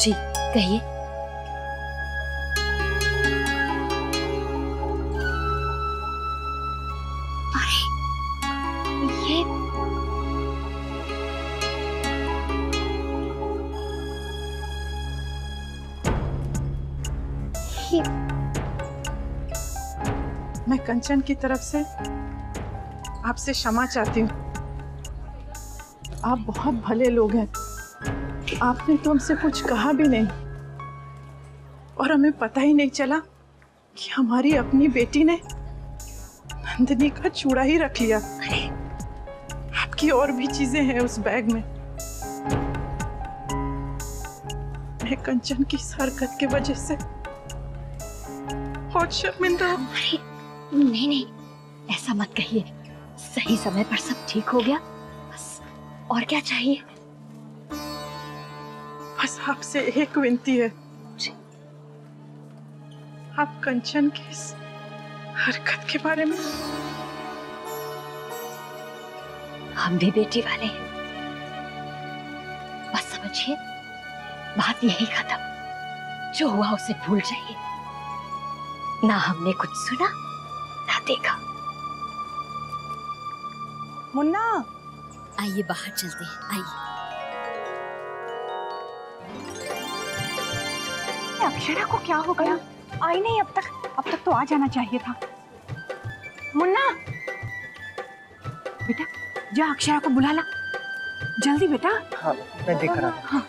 जी कहिए। अरे ये मैं कंचन की तरफ से आपसे क्षमा चाहती हूँ। आप बहुत भले लोग हैं। आपने तो हमसे कुछ कहा भी नहीं और हमें पता ही नहीं चला कि हमारी अपनी बेटी ने नंदिनी का चूड़ा ही रख लिया। आपकी और भी चीजें हैं उस बैग में। मैं कंचन की इस हरकत की वजह से बहुत शर्मिंदा हूँ। नहीं नहीं, ऐसा मत कहिए। सही समय पर सब ठीक हो गया, बस और क्या चाहिए। बस आपसे एक विनती है, आप कंचन की इस हरकत के बारे में। हम भी बेटी वाले हैं, बस समझिए बात यही खत्म। जो हुआ उसे भूल जाइए। ना हमने कुछ सुना ना देखा। मुन्ना, आइए बाहर चलते हैं, आइए। अक्षरा को क्या हो गया? आई नहीं अब तक तो आ जाना चाहिए था। मुन्ना बेटा, जा अक्षरा को बुला ला जल्दी बेटा। हाँ, मैं देख रहा हूँ। हाँ।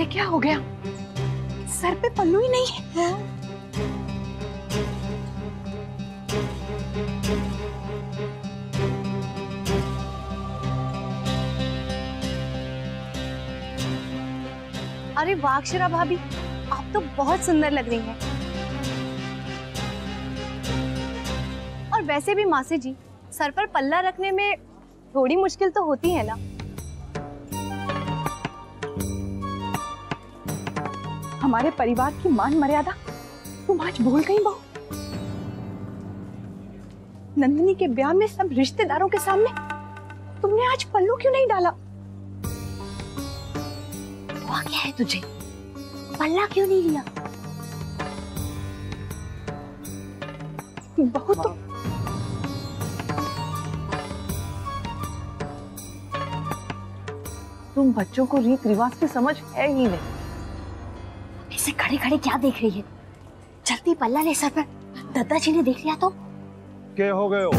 क्या हो गया? सर पे पल्लू ही नहीं है। अरे वाह अक्षरा भाभी, आप तो बहुत सुंदर लग रही हैं। और वैसे भी मासी जी, सर पर पल्ला रखने में थोड़ी मुश्किल तो होती है ना। हमारे परिवार की मान मर्यादा तुम आज भूल गई बहू। नंदिनी के ब्याह में सब रिश्तेदारों के सामने तुमने आज पल्लू क्यों नहीं डाला? हुआ क्या है तुझे? पल्ला क्यों नहीं लिया? बहू तुम बच्चों को रीत रिवाज की समझ है ही नहीं। ऐसे खड़े खड़े क्या देख रही है? जल्दी पल्ला ले सर पर, दादाजी ने देख लिया तो। क्या हो गए हो?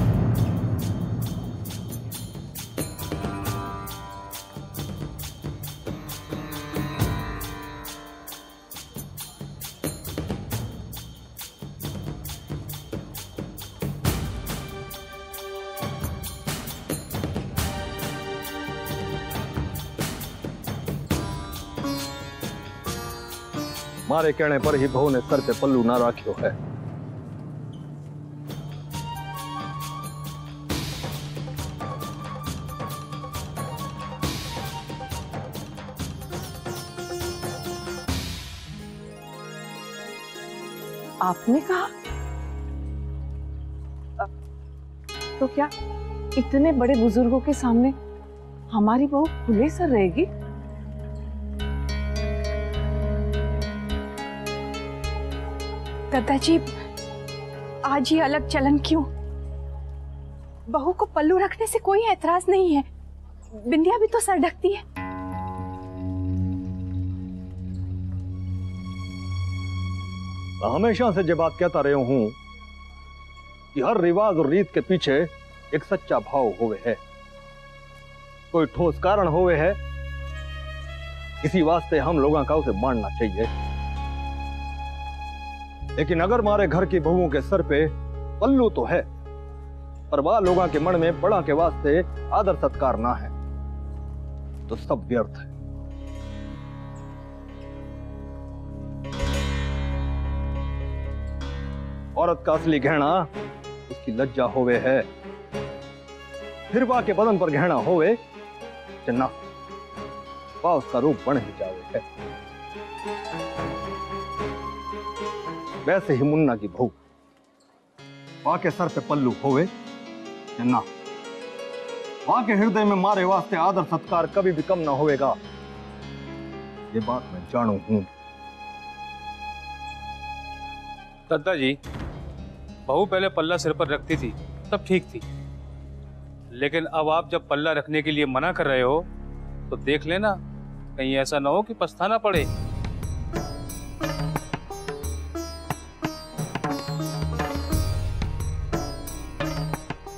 मारे कहने पर ही बहू ने सर पे पल्लू ना राख्यो है। आपने कहा तो क्या इतने बड़े बुजुर्गों के सामने हमारी बहू खुले सर रहेगी? दादाजी, आज ही अलग चलन क्यों? बहू को पल्लू रखने से कोई ऐतराज नहीं है। बिंदिया भी तो सर ढकती है। हमेशा से जो बात कहता रहा हूं कि हर रिवाज और रीत के पीछे एक सच्चा भाव होवे है, कोई ठोस कारण होवे है, इसी वास्ते हम लोगों का उसे मानना चाहिए। लेकिन अगर हमारे घर की बहुओं के सर पे पल्लू तो है, पर वह लोगों के मन में बड़ा के वास्ते आदर सत्कार ना है तो सब व्यर्थ है। औरत का असली गहना उसकी लज्जा होवे है, फिर वह के बदन पर गहना होवे चन्ना वह उसका रूप बन ही जावे है। वैसे ही मुन्ना की बहू वहां के सर पे पल्लू होवे चन्ना वहां के हृदय में मारे वास्ते आदर सत्कार कभी भी कम ना होएगा, ये बात मैं जानू हूं। दद्दा जी, बहू पहले पल्ला सिर पर रखती थी तब ठीक थी, लेकिन अब आप जब पल्ला रखने के लिए मना कर रहे हो तो देख लेना कहीं ऐसा ना हो कि पछताना पड़े।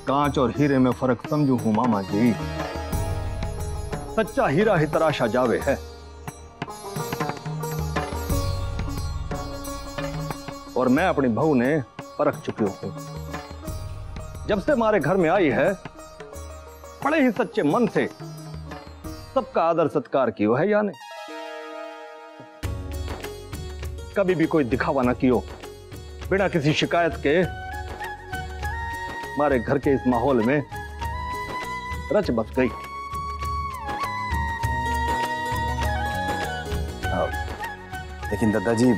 कांच और हीरे में फर्क समझू हूं मामा जी, सच्चा हीरा ही तराशा जावे है और मैं अपनी बहू ने परख चुकी हूं। जब से हमारे घर में आई है बड़े ही सच्चे मन से सबका आदर सत्कार कियो है, या नहीं कभी भी कोई दिखावा ना कियो, बिना किसी शिकायत के हमारे घर के इस माहौल में रच बस गई। लेकिन दादाजी,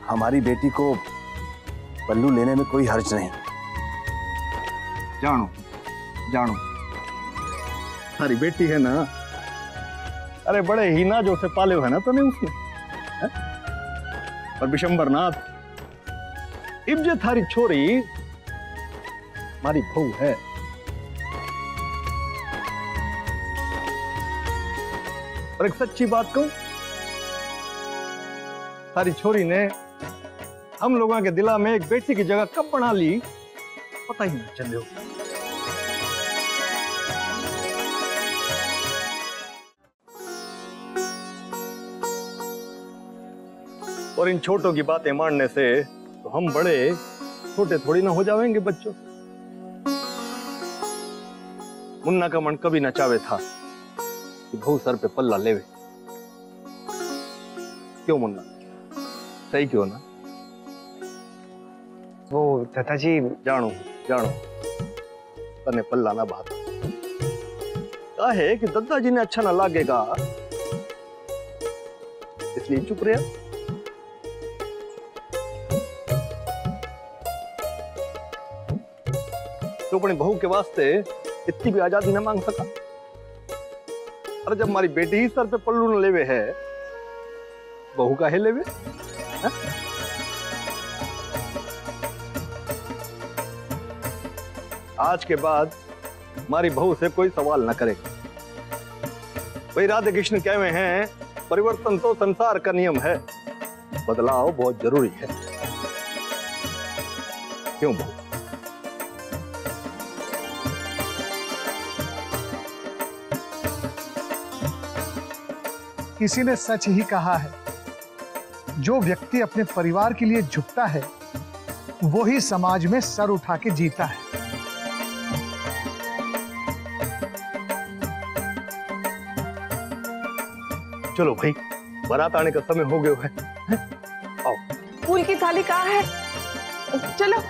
हमारी बेटी को पल्लू लेने में कोई हर्ज नहीं। जानो जानो हमारी बेटी है ना, अरे बड़े ही ना जो से पाले है ना तो नहीं उसने है? और बिशंबर नाथ इब्जे थारी छोरी हमारी बहू है। और एक सच्ची बात कहूं, सारी छोरी ने हम लोगों के दिला में एक बेटी की जगह कब बना ली पता ही नहीं चले। और इन छोटों की बातें मानने से तो हम बड़े छोटे थोड़ी ना हो जाएंगे बच्चों। मुन्ना का मन कभी न चावे था कि बहू सर पे पल्ला लेवे। क्यों मुन्ना, सही क्यों ना? वो दादाजी, जानो जानो तने पल्ला ना बात काहे कि दादाजी ने अच्छा ना लागेगा इसलिए चुप रहे। तो अपनी बहू के वास्ते इतनी भी आजादी न मांग सका। अरे जब हमारी बेटी ही सर पे पल्लू न लेवे है, बहू काहे लेवे है? आज के बाद हमारी बहू से कोई सवाल न करेगा। भाई राधे कृष्ण कहवे हैं, परिवर्तन तो संसार का नियम है, बदलाव बहुत जरूरी है। क्यों बहू? किसी ने सच ही कहा है, जो व्यक्ति अपने परिवार के लिए झुकता है वो ही समाज में सर उठा के जीता है। चलो भाई, बारात आने का समय हो गया है, आओ। फूल की थाली कहाँ है? चलो।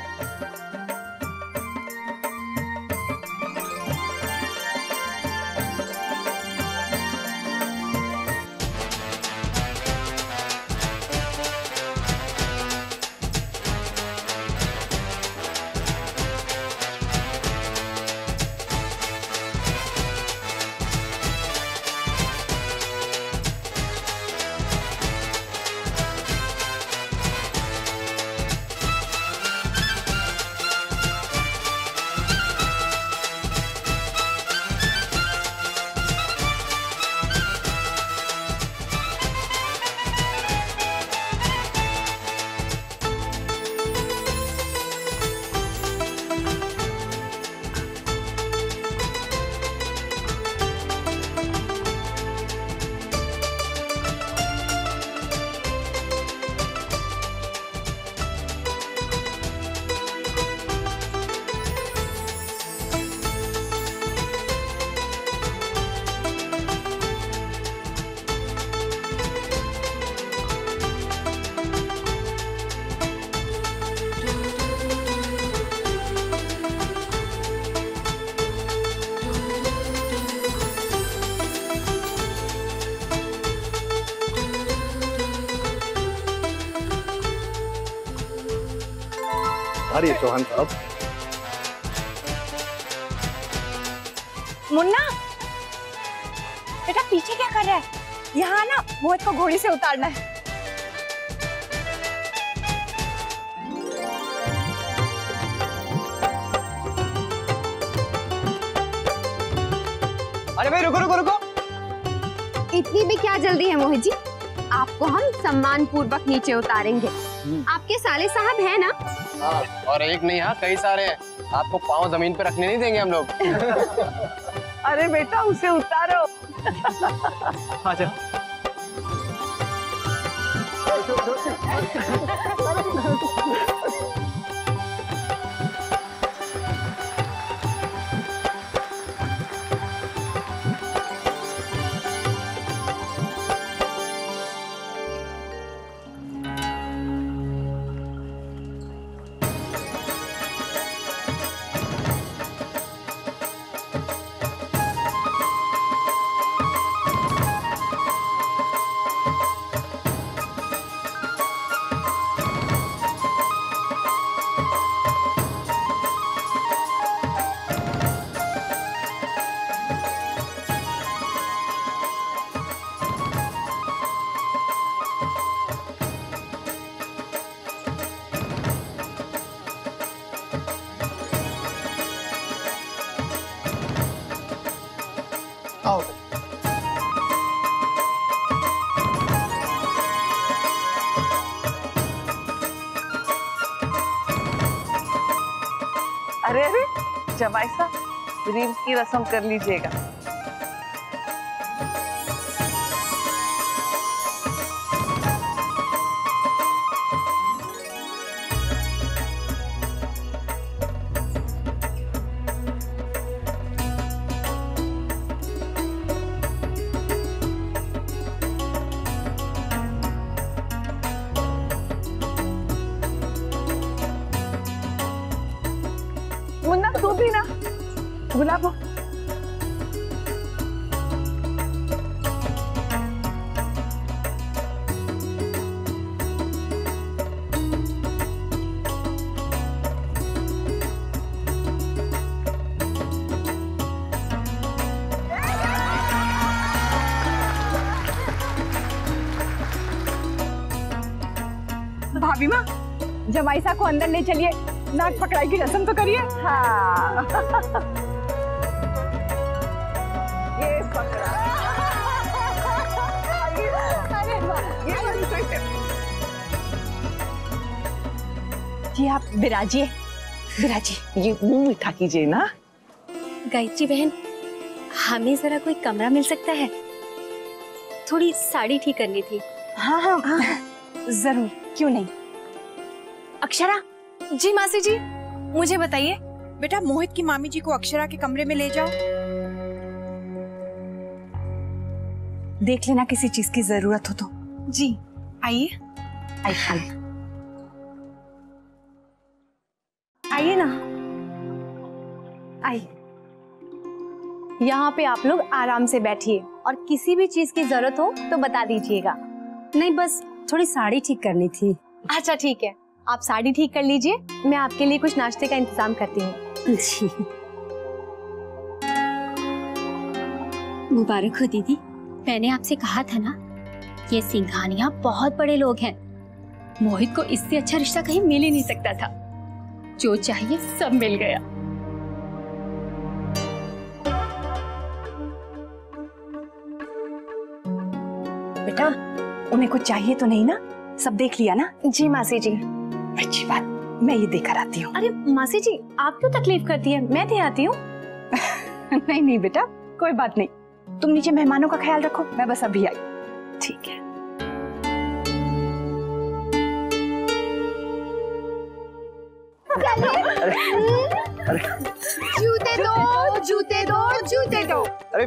सुधारिए चौहान साहब। मुन्ना बेटा पीछे क्या कर रहा है? यहाँ ना मोहित को घोड़ी से उतारना है। अरे भाई रुको रुको रुको। इतनी भी क्या जल्दी है मोहित जी, आपको हम सम्मान पूर्वक नीचे उतारेंगे। आपके साले साहब हैं ना? हाँ, और एक नहीं, हाँ कई सारे हैं। आपको पाँव जमीन पे रखने नहीं देंगे हम लोग। अरे बेटा उसे उतारो। हाँ चल। आओ। अरे अरे जमाई साहब, रील्स की रस्म कर लीजिएगा। मुन्ना तू भी ना गुलाबो। भाभी माँ जमाई साहब को अंदर ले चलिए, नाक पकड़ाई की रस्म तो करिए। हाँ ये पकड़ा। अरे वाह, ये बड़ी कोई है। जी आप विराजिए, विराजिए। ये मुंह मीठा कीजिए ना। गायत्री बहन, हमें जरा कोई कमरा मिल सकता है? थोड़ी साड़ी ठीक करनी थी। हाँ हाँ हाँ जरूर, क्यों नहीं। अक्षरा। जी मासी जी, मुझे बताइए। बेटा मोहित की मामी जी को अक्षरा के कमरे में ले जाओ, देख लेना किसी चीज की जरूरत हो तो। जी आइए। आइए आइए ना, आइए। यहाँ पे आप लोग आराम से बैठिए और किसी भी चीज की जरूरत हो तो बता दीजिएगा। नहीं, बस थोड़ी साड़ी ठीक करनी थी। अच्छा ठीक है, आप साड़ी ठीक कर लीजिए, मैं आपके लिए कुछ नाश्ते का इंतजाम करती हूँ। जी। मुबारक हो दीदी, मैंने आपसे कहा था ना, ये सिंघानिया बहुत बड़े लोग हैं। मोहित को इससे अच्छा रिश्ता कहीं मिल ही नहीं सकता था। जो चाहिए सब मिल गया। बेटा उन्हें कुछ चाहिए तो नहीं ना? सब देख लिया ना? जी मासी जी। अच्छी बात, मैं ये देकर आती हूँ। अरे मासी जी, आप क्यों तकलीफ करती है, मैं दे आती हूँ। नहीं नहीं बेटा, कोई बात नहीं, तुम नीचे मेहमानों का ख्याल रखो, मैं बस अभी आई। ठीक है। जूते दो, जूते दो, जूते दो। अरे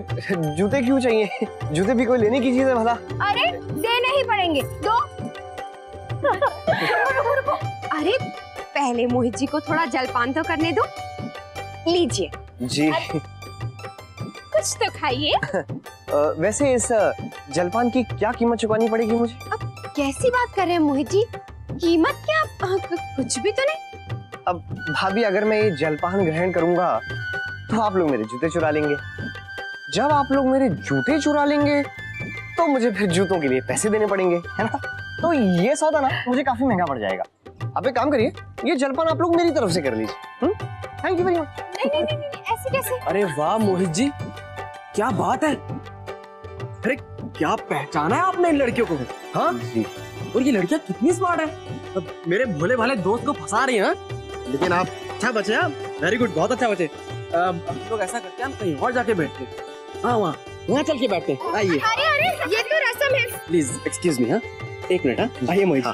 जूते क्यों चाहिए? जूते भी कोई लेने की चीज है भला? अरे देने ही पड़ेंगे, दो। अरे पहले मोहित जी को थोड़ा जलपान तो करने दो। लीजिए जी। कुछ तो खाइए। वैसे इस जलपान की क्या कीमत चुकानी पड़ेगी मुझे? अब कैसी बात कर रहे हैं मोहित जी, कीमत क्या? कुछ भी तो नहीं। अब भाभी अगर मैं ये जलपान ग्रहण करूंगा तो आप लोग मेरे जूते चुरा लेंगे। जब आप लोग मेरे जूते चुरा लेंगे तो मुझे फिर जूतों के लिए पैसे देने पड़ेंगे, है ना? तो ये सौदा ना मुझे काफी महंगा पड़ जाएगा। आप एक काम करिए, ये जलपान आप लोग मेरी तरफ से कर लीजिए। Thank you very much. नहीं, ऐसे कैसे? अरे वाह मोहित जी, क्या बात है। अरे क्या पहचाना है आपने इन लड़कियों को? हाँ जी। और ये लड़कियां कितनी स्मार्ट है, मेरे भोले भाले दोस्त को फंसा रही हैं। लेकिन आप अच्छा बचे, आप वेरी गुड, बहुत अच्छा बचे। हम लोग ऐसा करते हैं, हम कहीं और जाके बैठते हैं। हाँ वहाँ चल के बैठते हैं। आइए। अरे ये तो रस्म है। Please excuse me. हाँ एक मिनट। हाँ आइए मोहित जी,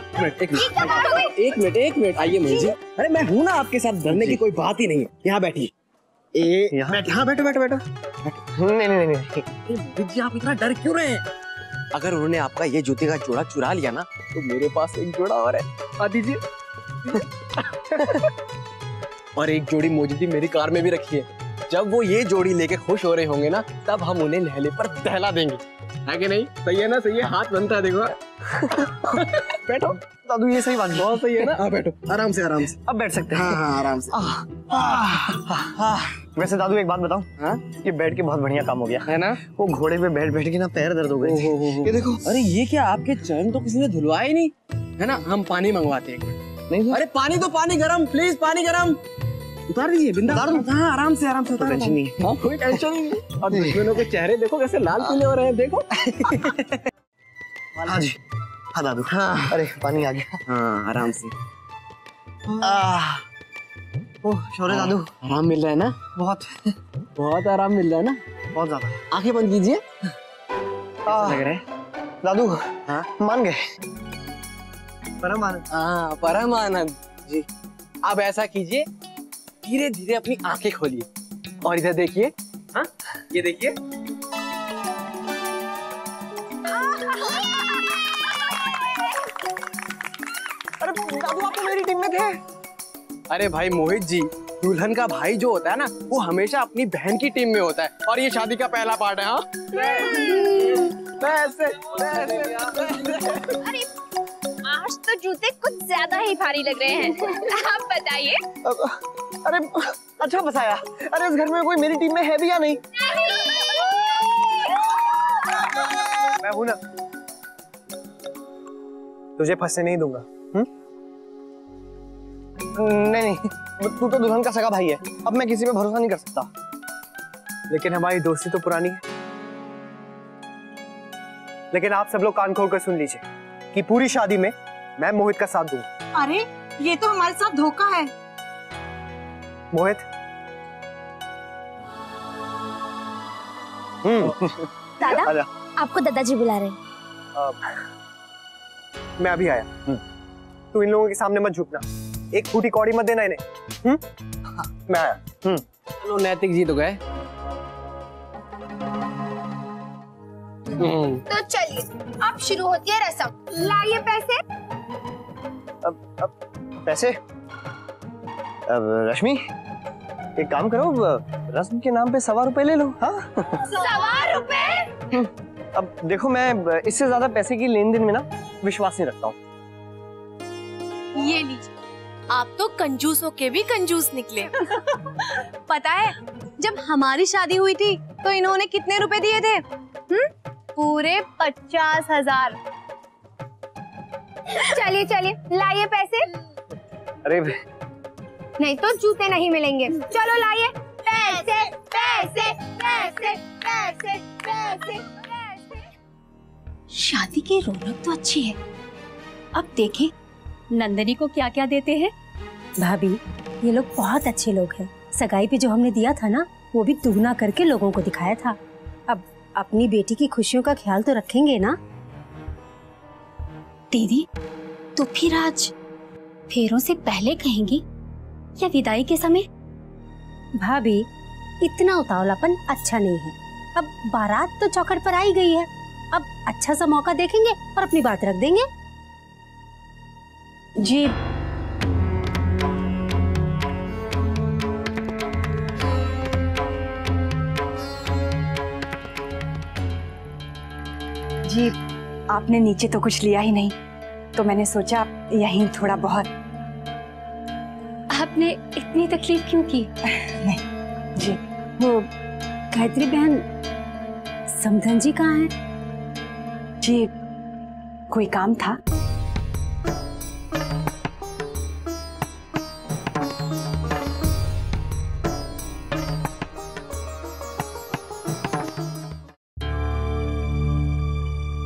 एक मिनट आइए मोहित जी। अरे मैं हूँ ना आपके साथ, डरने की कोई बात ही नहीं है। यहाँ बैठिए। हाँ बैठो। नहीं। मोहित जी आप इतना डर क्यों रहे हैं? अगर उन्होंने आपका ये जूते का जोड़ा चुरा लिया ना तो मेरे पास एक जोड़ा और है, आ दीजिए। और एक जोड़ी मौजूदी मेरी कार में भी रखी है। जब वो ये जोड़ी लेके खुश हो रहे होंगे ना तब हम उन्हें नहले पर दहला देंगे, है कि नहीं? सही है ना? सही है, हाथ बनता है देखो। बैठो दादू, ये सही बात, बहुत सही है ना? हाँ बैठो, आराम से अब बैठ सकते हैं। हाँ आराम से। वैसे दादू एक बात बताऊं? हाँ? ये बैठ के बहुत बढ़िया काम हो गया है ना? वो घोड़े पे बैठ के ना पैर दर्द हो गए थे। ये देखो। अरे ये क्या, आपके चरण तो किसी ने धुलवाए ही नहीं, है ना? हम पानी मंगवाते हैं। नहीं, अरे पानी तो पानी गरम, प्लीज पानी गरम उतार दीजिए। बिंदा हाँ आराम से उतार। टेंशन नहीं है। कोई टेंशन नहीं। और दुश्मनों के चेहरे देखो कैसे लाल पीले हो रहे हैं, देखो। हाँ जी, हाँ दादू। हाँ अरे पानी आ गया। हाँ आराम से। ओह शौर्य दादू, आराम मिल रहा है ना? बहुत आराम मिल रहा है ना? बहुत ज्यादा। आंखें बंद कीजिए। लग रहा है दादू। हाँ मान गए। परमानंद। हाँ परमानंद जी। अब ऐसा कीजिए, धीरे धीरे अपनी आंखें खोलिए और इधर देखिए। हाँ ये देखिए। अरे दादू आप तो मेरी टीम में थे। अरे भाई मोहित जी, दुल्हन का भाई जो होता है ना वो हमेशा अपनी बहन की टीम में होता है, और ये शादी का पहला पार्ट है। हाँ अरे आज तो जूते कुछ ज्यादा ही भारी लग रहे हैं। आप बताइए। अरे अच्छा फंसाया। अरे इस घर में कोई मेरी टीम में है भी या नहीं? मैं हूं ना, तुझे फंसने नहीं दूंगा। नहीं, तू तो दुल्हन का सगा भाई है, अब मैं किसी पे भरोसा नहीं कर सकता। लेकिन हमारी दोस्ती तो पुरानी है। लेकिन आप सब लोग कान खोल कर सुन लीजिए कि पूरी शादी में मैं मोहित का साथ दूंगा। अरे ये तो हमारे साथ धोखा है। मोहित दादा, आपको दादाजी बुला रहे हैं। मैं अभी आया। तू इन लोगों के सामने मत झुकना, एक फूटी कौड़ी मत देना इन्हें। मैं आया। चलो नैतिक जी तो गए। तो चलिए अब शुरू होती है रस्म। लाइए पैसे। अब पैसे? अब रश्मि एक काम करो, रस्म के नाम पे 1.25 रुपए ले लो। हाँ 1.25 रुपए? अब देखो, मैं इससे ज्यादा पैसे की लेन देन में ना विश्वास नहीं रखता हूँ। ये लीजिए, आप तो कंजूस होके भी कंजूस निकले। पता है जब हमारी शादी हुई थी तो इन्होंने कितने रुपए दिए थे? पूरे 50,000। चलिए लाइए पैसे। अरे नहीं तो जूते नहीं मिलेंगे। चलो लाइए पैसे पैसे पैसे पैसे पैसे पैसे। शादी की रौनक तो अच्छी है, अब देखें नंदनी को क्या क्या देते हैं। भाभी ये लोग बहुत अच्छे लोग हैं। सगाई पे जो हमने दिया था ना वो भी दुगना करके लोगों को दिखाया था। अब अपनी बेटी की खुशियों का ख्याल तो रखेंगे ना। दीदी तो फिर आज फेरों से पहले कहेंगी या विदाई के समय? भाभी इतना उतावलापन अच्छा नहीं है। अब बारात तो चौखट पर आई गई है, अब अच्छा सा मौका देखेंगे और अपनी बात रख देंगे। जी जी आपने नीचे तो कुछ लिया ही नहीं, तो मैंने सोचा यहीं थोड़ा बहुत। आपने इतनी तकलीफ क्यों की? नहीं जी, वो गायत्री बहन, समधन जी कहाँ हैं? जी कोई काम था।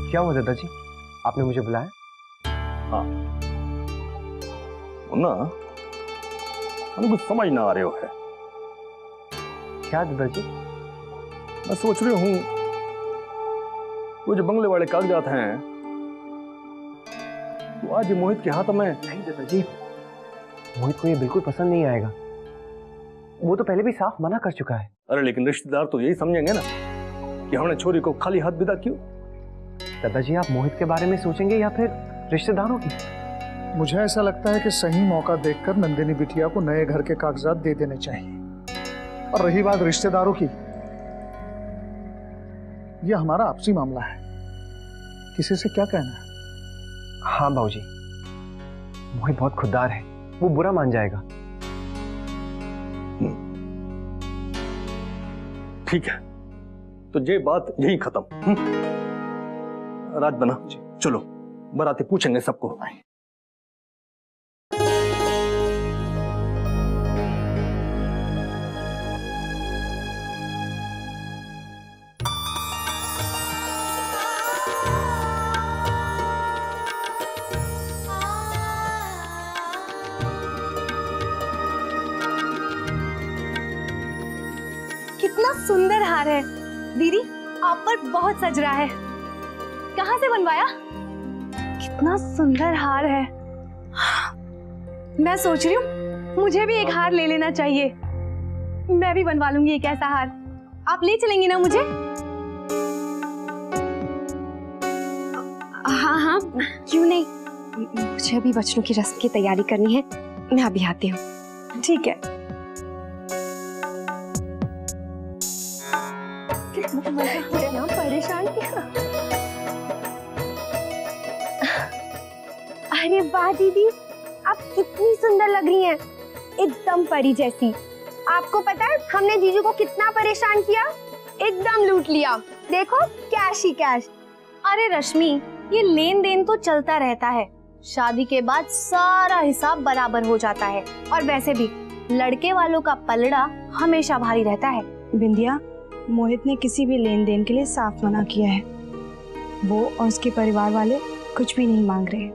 क्या हुआ दादाजी, आपने मुझे बुलाया? हाँ ना, हमें कुछ समझ ना आ रहे हो है। क्या दादाजी? मैं सोच रही हूँ वो जो बंगले वाले कागजात हैं तो आज मोहित के हाथ में। नहीं दादाजी, मोहित को ये बिल्कुल पसंद नहीं आएगा। वो तो पहले भी साफ मना कर चुका है। अरे लेकिन रिश्तेदार तो यही समझेंगे ना कि हमने छोरी को खाली हाथ विदा क्यों। दादाजी आप मोहित के बारे में सोचेंगे या फिर रिश्तेदारों की? मुझे ऐसा लगता है कि सही मौका देखकर नंदिनी बिटिया को नए घर के कागजात दे देने चाहिए। और रही बात रिश्तेदारों की, यह हमारा आपसी मामला है, किसी से क्या कहना है। हाँ बाबूजी, मोहित बहुत खुददार है, वो बुरा मान जाएगा। ठीक है, तो ये बात यही खत्म। राज बना, चलो बाराती पूछेंगे सबको। कितना सुंदर हार है दीदी, आप पर बहुत सज रहा है। कहाँ से बनवाया? कितना सुंदर हार है। मैं सोच रही हूँ मुझे भी एक हार ले लेना चाहिए। मैं भी बनवा लूंगी एक ऐसा हार। आप ले चलेंगी ना मुझे? हाँ हाँ, क्यों नहीं। मुझे अभी बच्चों की रस्म की तैयारी करनी है, मैं अभी आती हूँ। ठीक है। कितना परेशान किया। अरे वाह दीदी, आप कितनी सुंदर लग रही हैं, एकदम परी जैसी। आपको पता है हमने जीजू को कितना परेशान किया, एकदम लूट लिया। देखो कैश ही कैश। अरे रश्मि, ये लेन देन तो चलता रहता है, शादी के बाद सारा हिसाब बराबर हो जाता है। और वैसे भी लड़के वालों का पलड़ा हमेशा भारी रहता है। बिंदिया, मोहित ने किसी भी लेन देन के लिए साफ मना किया है। वो और उसके परिवार वाले कुछ भी नहीं मांग रहे।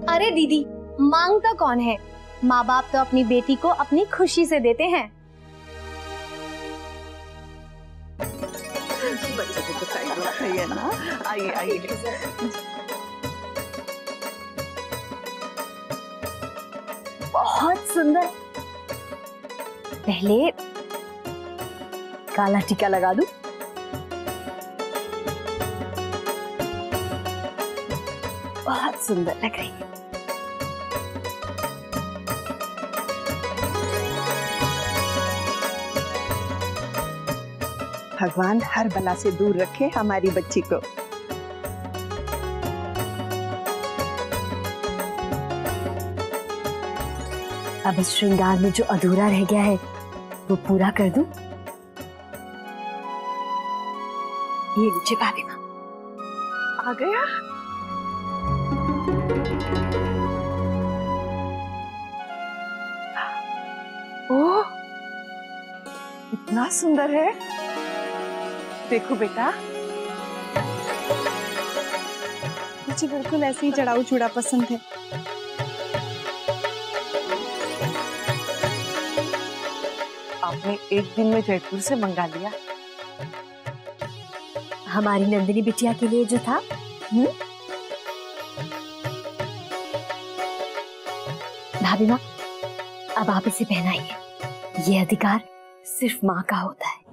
अरे दीदी, मांगता कौन है? माँ बाप तो अपनी बेटी को अपनी खुशी से देते हैं। आइए आइए। बहुत सुंदर। पहले काला टीका लगा दूं। बहुत सुंदर लग रही है। भगवान हर बला से दूर रखे हमारी बच्ची को। अब इस श्रृंगार में जो अधूरा रह गया है वो पूरा कर दूं। ये नीचे भाभी माँ आ गया। ओह, इतना सुंदर है। देखो बेटा, मुझे बिल्कुल ऐसे ही चढ़ाऊ चूड़ा पसंद है। आपने एक दिन में जयपुर से मंगा लिया। हमारी नंदिनी बिटिया के लिए जो था। भाभी माँ, अब आप इसे पहनाइए। ये अधिकार सिर्फ माँ का होता है।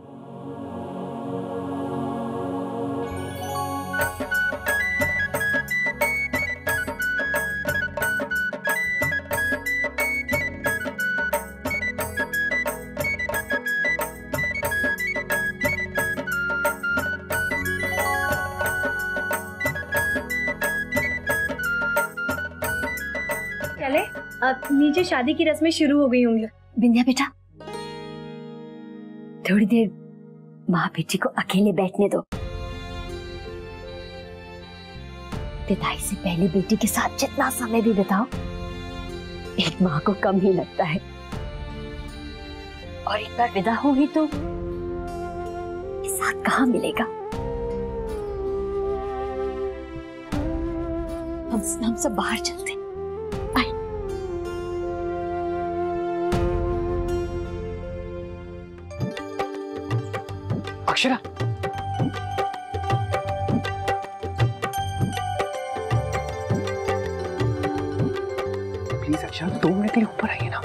चले, अब नीचे शादी की रस्में शुरू हो गई होंगी। बिंदिया बेटा, थोड़ी देर माँ बेटी को अकेले बैठने दो। विदाई से पहले बेटी के साथ जितना समय भी बिताओ, एक माँ को कम ही लगता है। और एक बार विदा होगी तो साथ कहाँ मिलेगा। हम सब बाहर चलते हैं। अक्षरा, प्लीज अक्षरा 2 मिनट के लिए ऊपर आइए ना।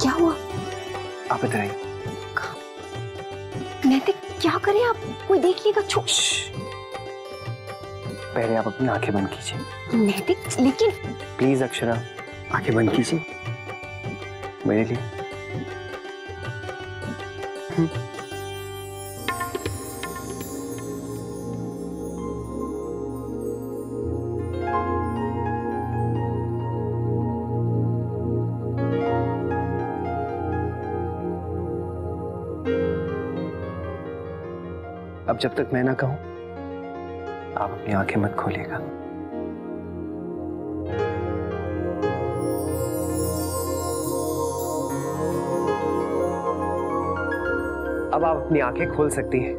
क्या हुआ? आप इधर आइए। नैतिक, क्या करें आप? कोई देख लेगा। पहले आप अपनी आंखें बंद कीजिए। नैतिक, लेकिन प्लीज अक्षरा, आंखें बंद कीजिए मेरे लिए। अब जब तक मैं ना कहूं, आप अपनी आंखें मत खोलिएगा। अब आप अपनी आंखें खोल सकती हैं।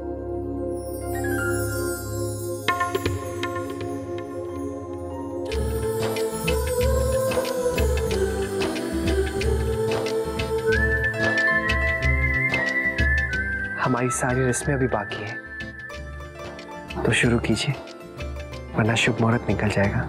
हमारी सारी रस्में अभी बाकी हैं, तो शुरू कीजिए, वरना शुभ मुहूर्त निकल जाएगा।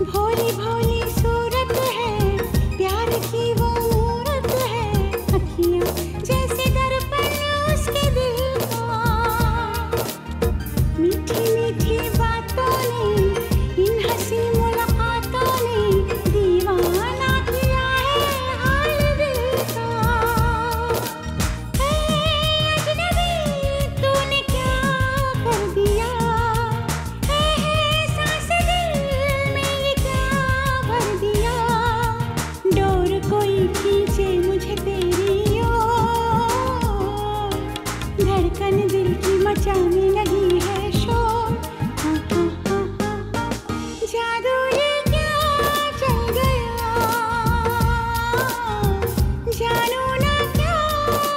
भोली भोली सूरत है, प्यार की वो मूरत है, अखियां जैसे दर्पण उसके दिल का, मीठी मीठी बातों ने, इन हंसी मुलाकातों ने दीवाना किया है हाल दिल का। अजनबी तूने क्या कर दिया, सांस दिल में ये क्या भर दिया, डोर कोई खींचे मुझे तेरी ओर, धड़कन दिल की मचाने लगी है शोर। जादू ये क्या चल गया, जानू ना क्या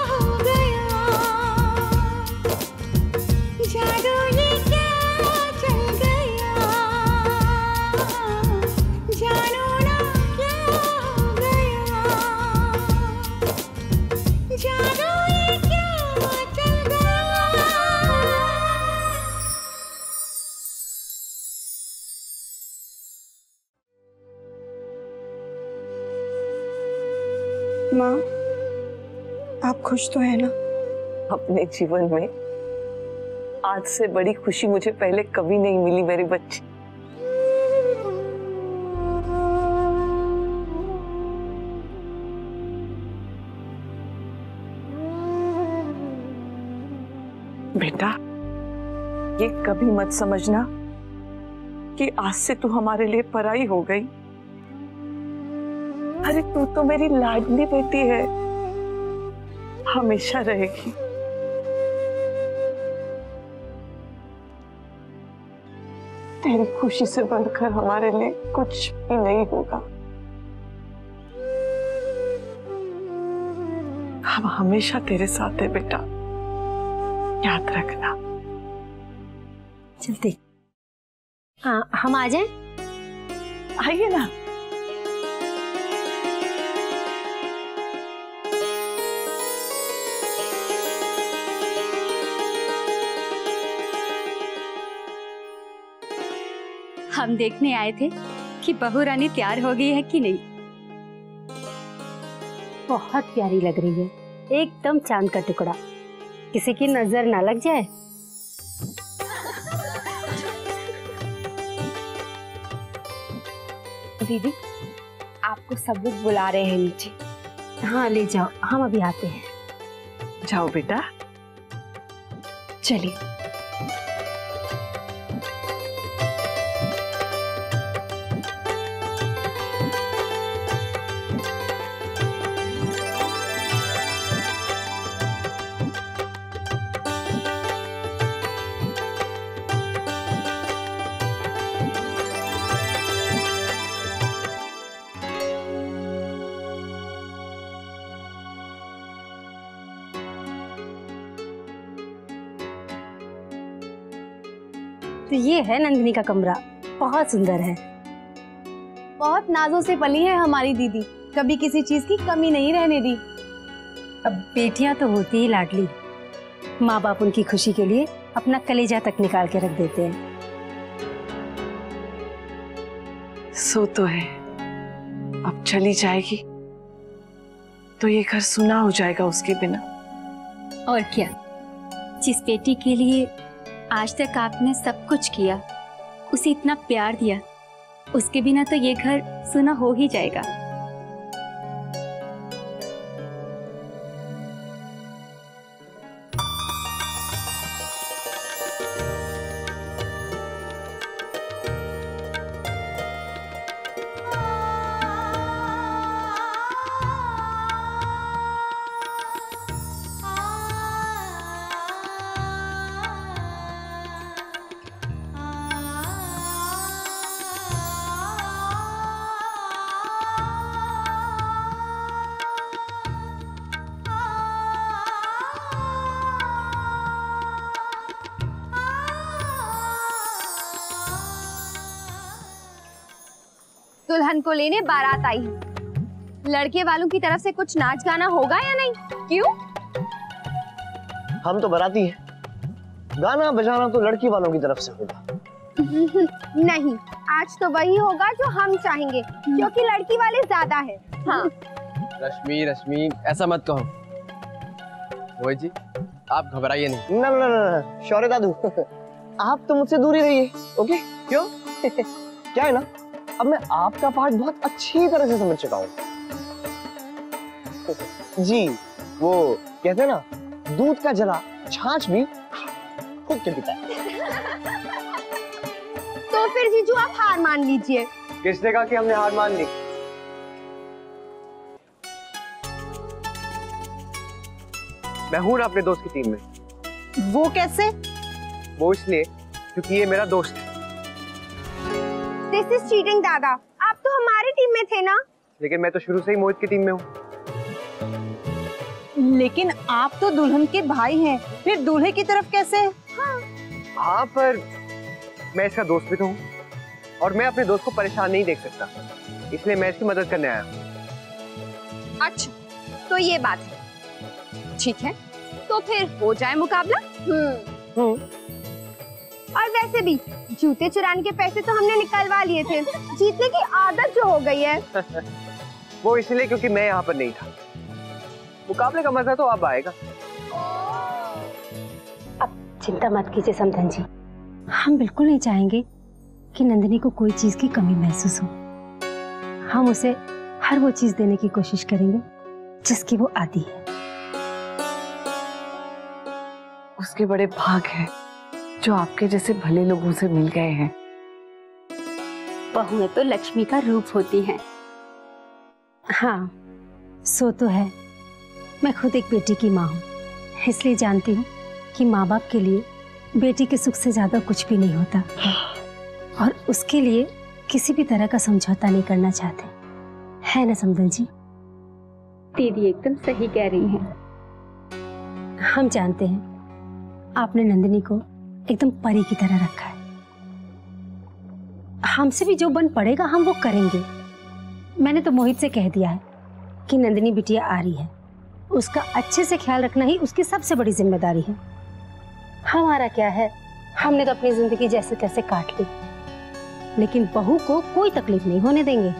हो गया, जादू ये क्या चल गया, जानू ना क्या हो गया, जादू ये क्या चल गया। माँ, आप खुश तो है ना? अपने जीवन में आज से बड़ी खुशी मुझे पहले कभी नहीं मिली मेरी बच्ची। बेटा, ये कभी मत समझना कि आज से तू हमारे लिए पराई हो गई। अरे तू तो मेरी लाडली बेटी है, हमेशा रहेगी। तेरी खुशी से बढ़कर हमारे लिए कुछ भी नहीं होगा। हम हमेशा तेरे साथ है बेटा, याद रखना। चलते। हम आ जाएं? आइए ना। हम देखने आए थे कि बहू रानी तैयार हो गई है कि नहीं। बहुत प्यारी लग रही है, एकदम चांद का टुकड़ा, किसी की नजर ना लग जाए। दीदी, आपको सब लोग बुला रहे हैं नीचे। हाँ ले जाओ, हम अभी आते हैं। जाओ बेटा। चलिए। तो ये है नंदिनी का कमरा, बहुत सुंदर है। बहुत नाजों से पली है हमारी दीदी, कभी किसी चीज की कमी नहीं रहने दी। अब बेटियां तो होती ही लाडली, माँ बाप उनकी खुशी के लिए अपना कलेजा तक निकाल के रख देते हैं। सो तो है, अब चली जाएगी तो ये घर सुना हो जाएगा उसके बिना। और क्या, जिस बेटी के लिए आज तक आपने सब कुछ किया, उसे इतना प्यार दिया, उसके बिना तो ये घर सुना हो ही जाएगा। दुल्हन को लेने बारात आई है। लड़के वालों की तरफ से कुछ नाच गाना होगा या नहीं? क्यों? हम तो बाराती हैं, गाना बजाना तो लड़की वालों की तरफ से होगा। नहीं, आज तो वही होगा जो हम चाहेंगे, क्योंकि लड़की वाले ज्यादा है। हाँ। रश्मि रश्मि, ऐसा मत कहो। मोहित जी, आप घबराइए नहीं। ना ना ना शौर्य दादू, आप तो मुझसे दूर ही रहिए, ओके? क्यों? क्या है ना, अब मैं आपका पार्ट बहुत अच्छी तरह से समझ चुका हूँ। जी, वो कहते हैं ना, दूध का जला छाछ भी फूंक के पीता है। तो फिर जीजू आप हार मान लीजिए। किसने कहा कि हमने हार मान ली? मैं हूं ना अपने दोस्त की टीम में। वो कैसे? वो इसलिए क्योंकि ये मेरा दोस्त है। दिस इज चीटिंग दादा, आप तो हमारी टीम में थे ना। लेकिन मैं तो शुरू से ही मोहित की टीम में हूँ। लेकिन आप तो दुल्हन के भाई हैं, फिर दूल्हे की तरफ कैसे? हाँ, पर मैं इसका दोस्त भी तो हूँ और मैं अपने दोस्त को परेशान नहीं देख सकता, इसलिए मैं इसकी मदद करने आया हूँ। अच्छा, तो ये बात है। ठीक है, तो फिर हो जाए मुकाबला। और वैसे भी जूते चुराने के पैसे तो हमने निकलवा लिए थे, जीतने की आदत जो हो गई है। वो इसलिए क्योंकि मैं यहाँ पर नहीं था। मुकाबले का मजा तो अब आएगा। अब चिंता मत कीजिए समधन जी, हम बिल्कुल नहीं चाहेंगे कि नंदिनी को कोई चीज की कमी महसूस हो। हम उसे हर वो चीज देने की कोशिश करेंगे जिसकी वो आदी है। उसके बड़े भाग हैं जो आपके जैसे भले लोगों से मिल गए हैं। बहुएं तो लक्ष्मी का रूप होती हैं। हाँ, सो तो है। मैं खुद एक बेटी की माँ हूँ, इसलिए जानती हूँ कि माँ बाप के लिए बेटी के सुख से ज्यादा कुछ भी नहीं होता, और उसके लिए किसी भी तरह का समझौता नहीं करना चाहते, है ना समधन जी? दीदी एकदम सही कह रही हैं। हम जानते हैं आपने नंदिनी को एकदम परी की तरह रखा है। हमसे भी जो बन पड़ेगा हम वो करेंगे। मैंने तो मोहित से कह दिया है कि नंदिनी बिटिया आ रही है, उसका अच्छे से ख्याल रखना ही उसकी सबसे बड़ी जिम्मेदारी है। हमारा क्या है, हमने तो अपनी जिंदगी जैसे तैसे काट ली। लेकिन बहू को कोई तकलीफ नहीं होने देंगे।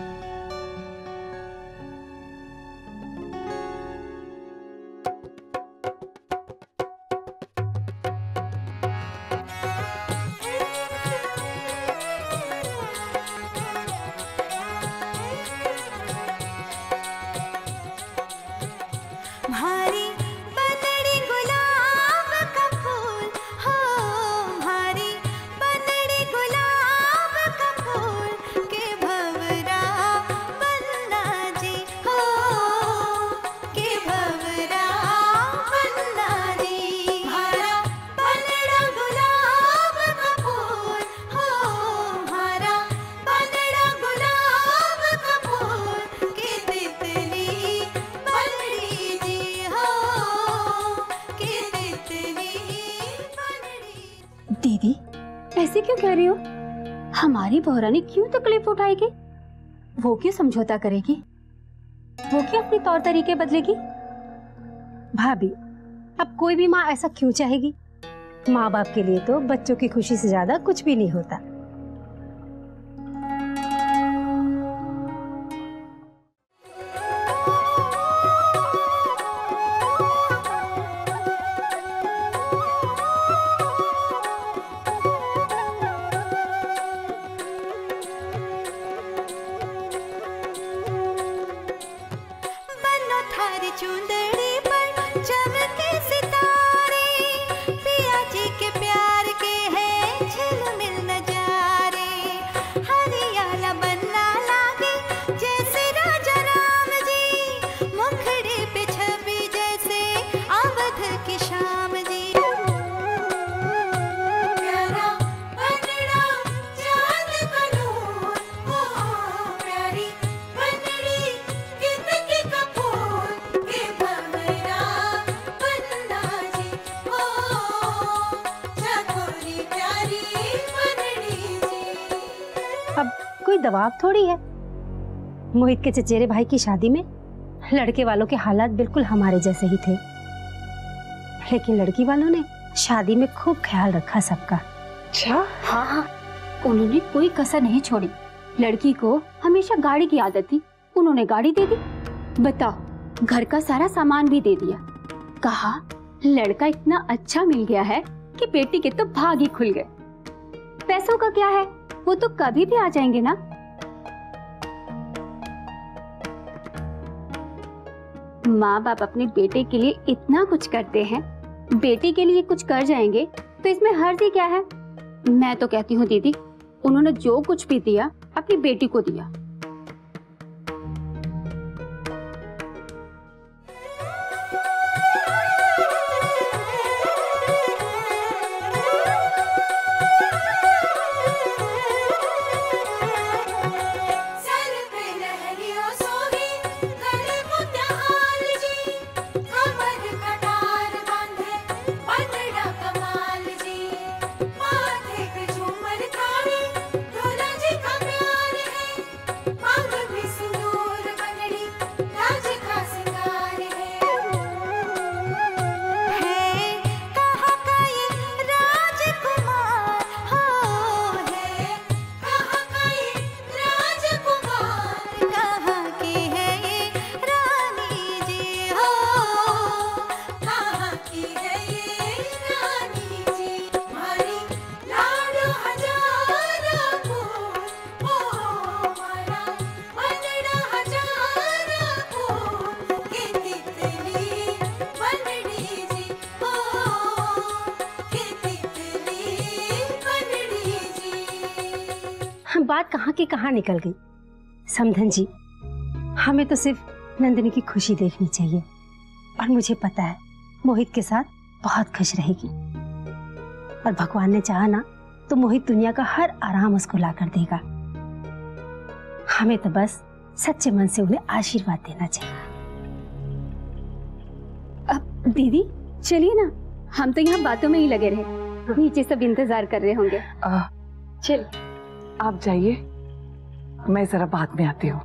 भारी बनड़ी गुलाब का फूल हो, भारी बनड़ी गुलाब का फूल के भंवरा बन्ना जी हो, के भंवरा बन्ना जी। भारा बनड़ा गुलाब का फूल हो, भारा बनड़ा गुलाब का फूल के तितली बनड़ी जी हो, के तितली बनड़ी। दीदी ऐसे क्यों कह रही हो? हमारी बहरानी क्यों तकलीफ उठाएगी? वो क्यों समझौता करेगी? वो क्यों अपने तौर तरीके बदलेगी? भाभी, अब कोई भी माँ ऐसा क्यों चाहेगी? माँ बाप के लिए तो बच्चों की खुशी से ज्यादा कुछ भी नहीं होता। बनो थारी चुंदड़ी पर चमके सितारे, पिया जी के प्यार के हैं झिलमिल नजारे। हरियाला बनना लागे जैसे राजा राम जी, मुखड़े पे छवि जैसे अवध की शाम जी। प्यारा बनड़ा चांद का नूर हो, प्यारी बनड़ी कितकी का फूल के भंवरा बन्ना जी हो, चकोरी प्यारी बनड़ी जी। अब कोई दबाव थोड़ी है। मोहित के चचेरे भाई की शादी में लड़के वालों के हालात बिल्कुल हमारे जैसे ही थे, लेकिन लड़की वालों ने शादी में खूब ख्याल रखा सबका। अच्छा? हाँ, उन्होंने कोई कसर नहीं छोड़ी। लड़की को हमेशा गाड़ी की आदत थी, उन्होंने गाड़ी दे दी। बताओ, घर का सारा सामान भी दे दिया। कहा लड़का इतना अच्छा मिल गया है कि बेटी के तो भाग ही खुल गए। पैसों का क्या है, वो तो कभी भी आ जाएंगे ना। माँ बाप अपने बेटे के लिए इतना कुछ करते हैं, बेटी के लिए कुछ कर जाएंगे तो इसमें हर्ज ही क्या है? मैं तो कहती हूँ दीदी, उन्होंने जो कुछ भी दिया अपनी बेटी को दिया। सर पे लहरियों सोही गले मोतिहार जी, कमर कटार बांधे बनड़ा कमाल जी। माथे पे झूमर तारे दूल्हा जी का प्यार है, मांग में सिंदूर बनड़ी राज का सिंगार है। कहाँ का ये राजकुमार हो, है कहाँ का ये राजकुमार, कहाँ की है ये रानी जी हो, कहाँ की है ये रानी जी। हमारी लाडो हजारा फूल हो, हमारा बनड़ा हजारा फूल के तितली बनड़ी जी हो, के तितली बनड़ी जी। बात कहाँ की कहाँ निकल गई। समधन जी, हमें तो सिर्फ नंदिनी की खुशी देखनी चाहिए, और मुझे पता है मोहित के साथ बहुत खुश रहेगी। और भगवान ने चाहा ना तो मोहित दुनिया का हर आराम उसको ला कर देगा। हमें तो बस सच्चे मन से उन्हें आशीर्वाद देना चाहिए। अब दीदी चलिए ना, हम तो यहाँ बातों में ही लगे रहे, नीचे सब इंतजार कर रहे होंगे। चल आप जाइए, मैं जरा बाद में आती हूँ।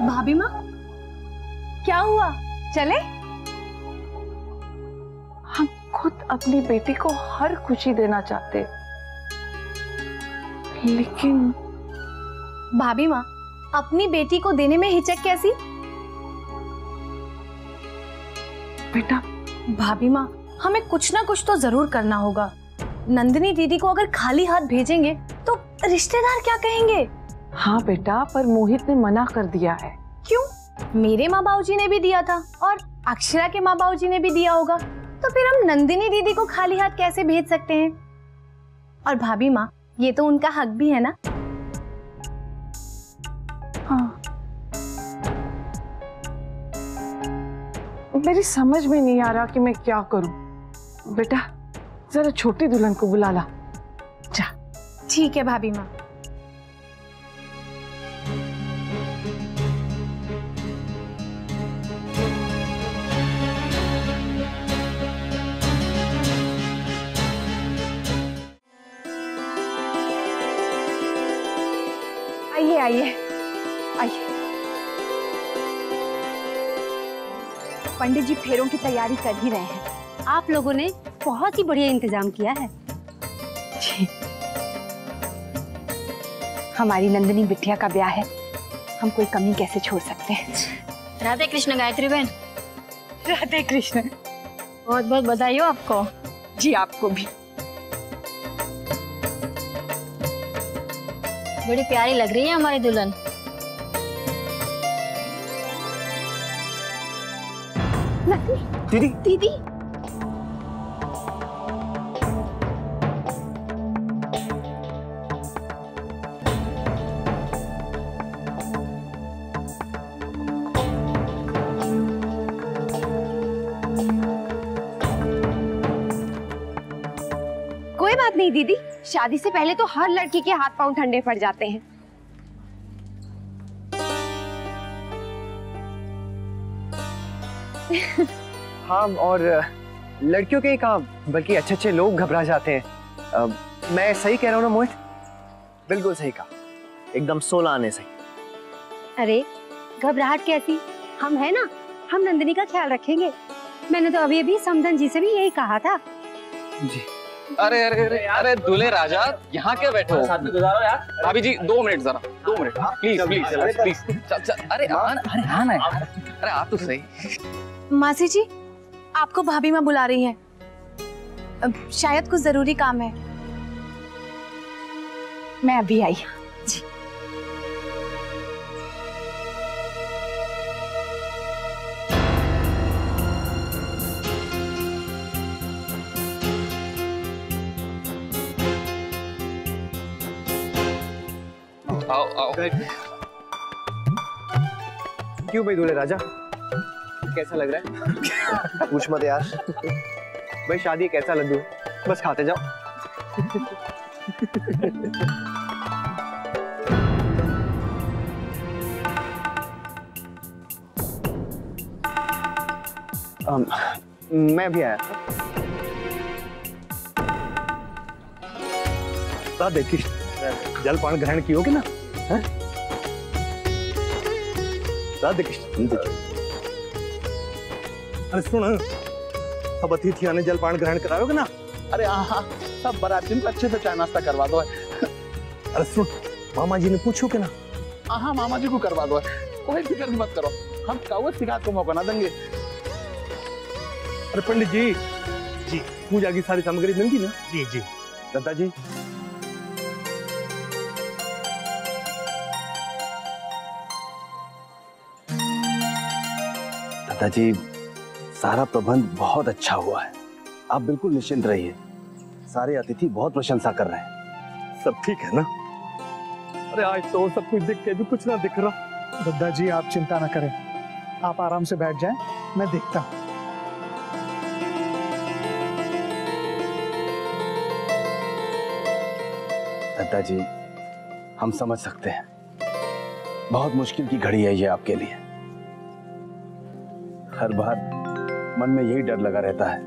भाभी माँ, क्या हुआ? चले? हम खुद अपनी बेटी को हर खुशी देना चाहते, लेकिन भाभी माँ, अपनी बेटी को देने में हिचक कैसी? बेटा, भाभी माँ, हमें कुछ ना कुछ तो जरूर करना होगा। नंदिनी दीदी को अगर खाली हाथ भेजेंगे तो रिश्तेदार क्या कहेंगे? हाँ बेटा, पर मोहित ने मना कर दिया है। क्यों? मेरे माँ बाबूजी ने भी दिया था और अक्षरा के माँ बाबूजी ने भी दिया होगा, तो फिर हम नंदिनी दीदी को खाली हाथ कैसे भेज सकते हैं? और भाभी माँ, ये तो उनका हक भी है ना। हाँ, मेरी समझ में नहीं आ रहा कि मैं क्या करूं। बेटा, जरा छोटी दुल्हन को बुला ला। जा। ठीक है भाभी माँ। आइए आइए आइए। पंडित जी फेरों की तैयारी कर ही रहे हैं। आप लोगों ने बहुत ही बढ़िया इंतजाम किया है। जी, हमारी नंदिनी बिटिया का ब्याह है, हम कोई कमी कैसे छोड़ सकते हैं। राधे कृष्ण गायत्री बहन। राधे कृष्ण। बहुत बहुत बधाई हो आपको। जी, आपको भी। बड़ी प्यारी लग रही है हमारी दुल्हन। दीदी, दीदी, कोई बात नहीं दीदी, शादी से पहले तो हर लड़की के हाथ पांव ठंडे पड़ जाते हैं। हाँ, और लड़कियों के ही काम बल्कि अच्छे अच्छे लोग घबरा जाते हैं। मैं सही कह रहा हूँ ना मोहित? बिल्कुल सही कहा, एकदम 16 आने सही। अरे घबराहट कैसी, हम है ना, हम नंदिनी का ख्याल रखेंगे। मैंने तो अभी अभी समधन जी से भी यही कहा था। जी। अरे अरे अरे अरे दूल्हे राजा, यहाँ क्या बैठे हो? भाभी जी 2 मिनट, जरा 2 मिनट प्लीज प्लीज प्लीज। अरे हाँ ना, अरे आप तो सही। मासी जी, आपको भाभी माँ बुला रही हैं। शायद कुछ जरूरी काम है। मैं अभी आई। जी। आओ आओ। क्यों भाई दूल्हे राजा, कैसा लग रहा है? पूछ मत यार। भाई शादी कैसा लड्डू, बस खाते जाओ। मैं भी आया था। राधे कृष्ण, जलपान ग्रहण कियोगे ना? राधे कृष्ण। अरे सुन, सब अतिथियों ने जलपान ग्रहण कराओगे ना? अरे हाँ, सब बारातियों को अच्छे से चाय नाश्ता करवा दो। अरे सुन, मामा जी ने पूछो कि ना? हाँ, मामा जी को करवा दो, कोई फिक्र मत करो, हम कौवे शिकायत को मौका ना देंगे। अरे पंडित जी, जी पूजा की सारी सामग्री मिल गई ना? जी जी। दादाजी, दादाजी सारा प्रबंध बहुत अच्छा हुआ है, आप बिल्कुल निश्चिंत रहिए। सारे अतिथि बहुत प्रशंसा कर रहे हैं। सब ठीक है ना? अरे आज तो सब कुछ दिख के भी कुछ ना दिख रहा। दादाजी आप चिंता ना करें, आप आराम से बैठ जाएं, मैं देखता हूँ। दादाजी, हम समझ सकते हैं, बहुत मुश्किल की घड़ी है ये आपके लिए। हर बार मन में यही डर लगा रहता है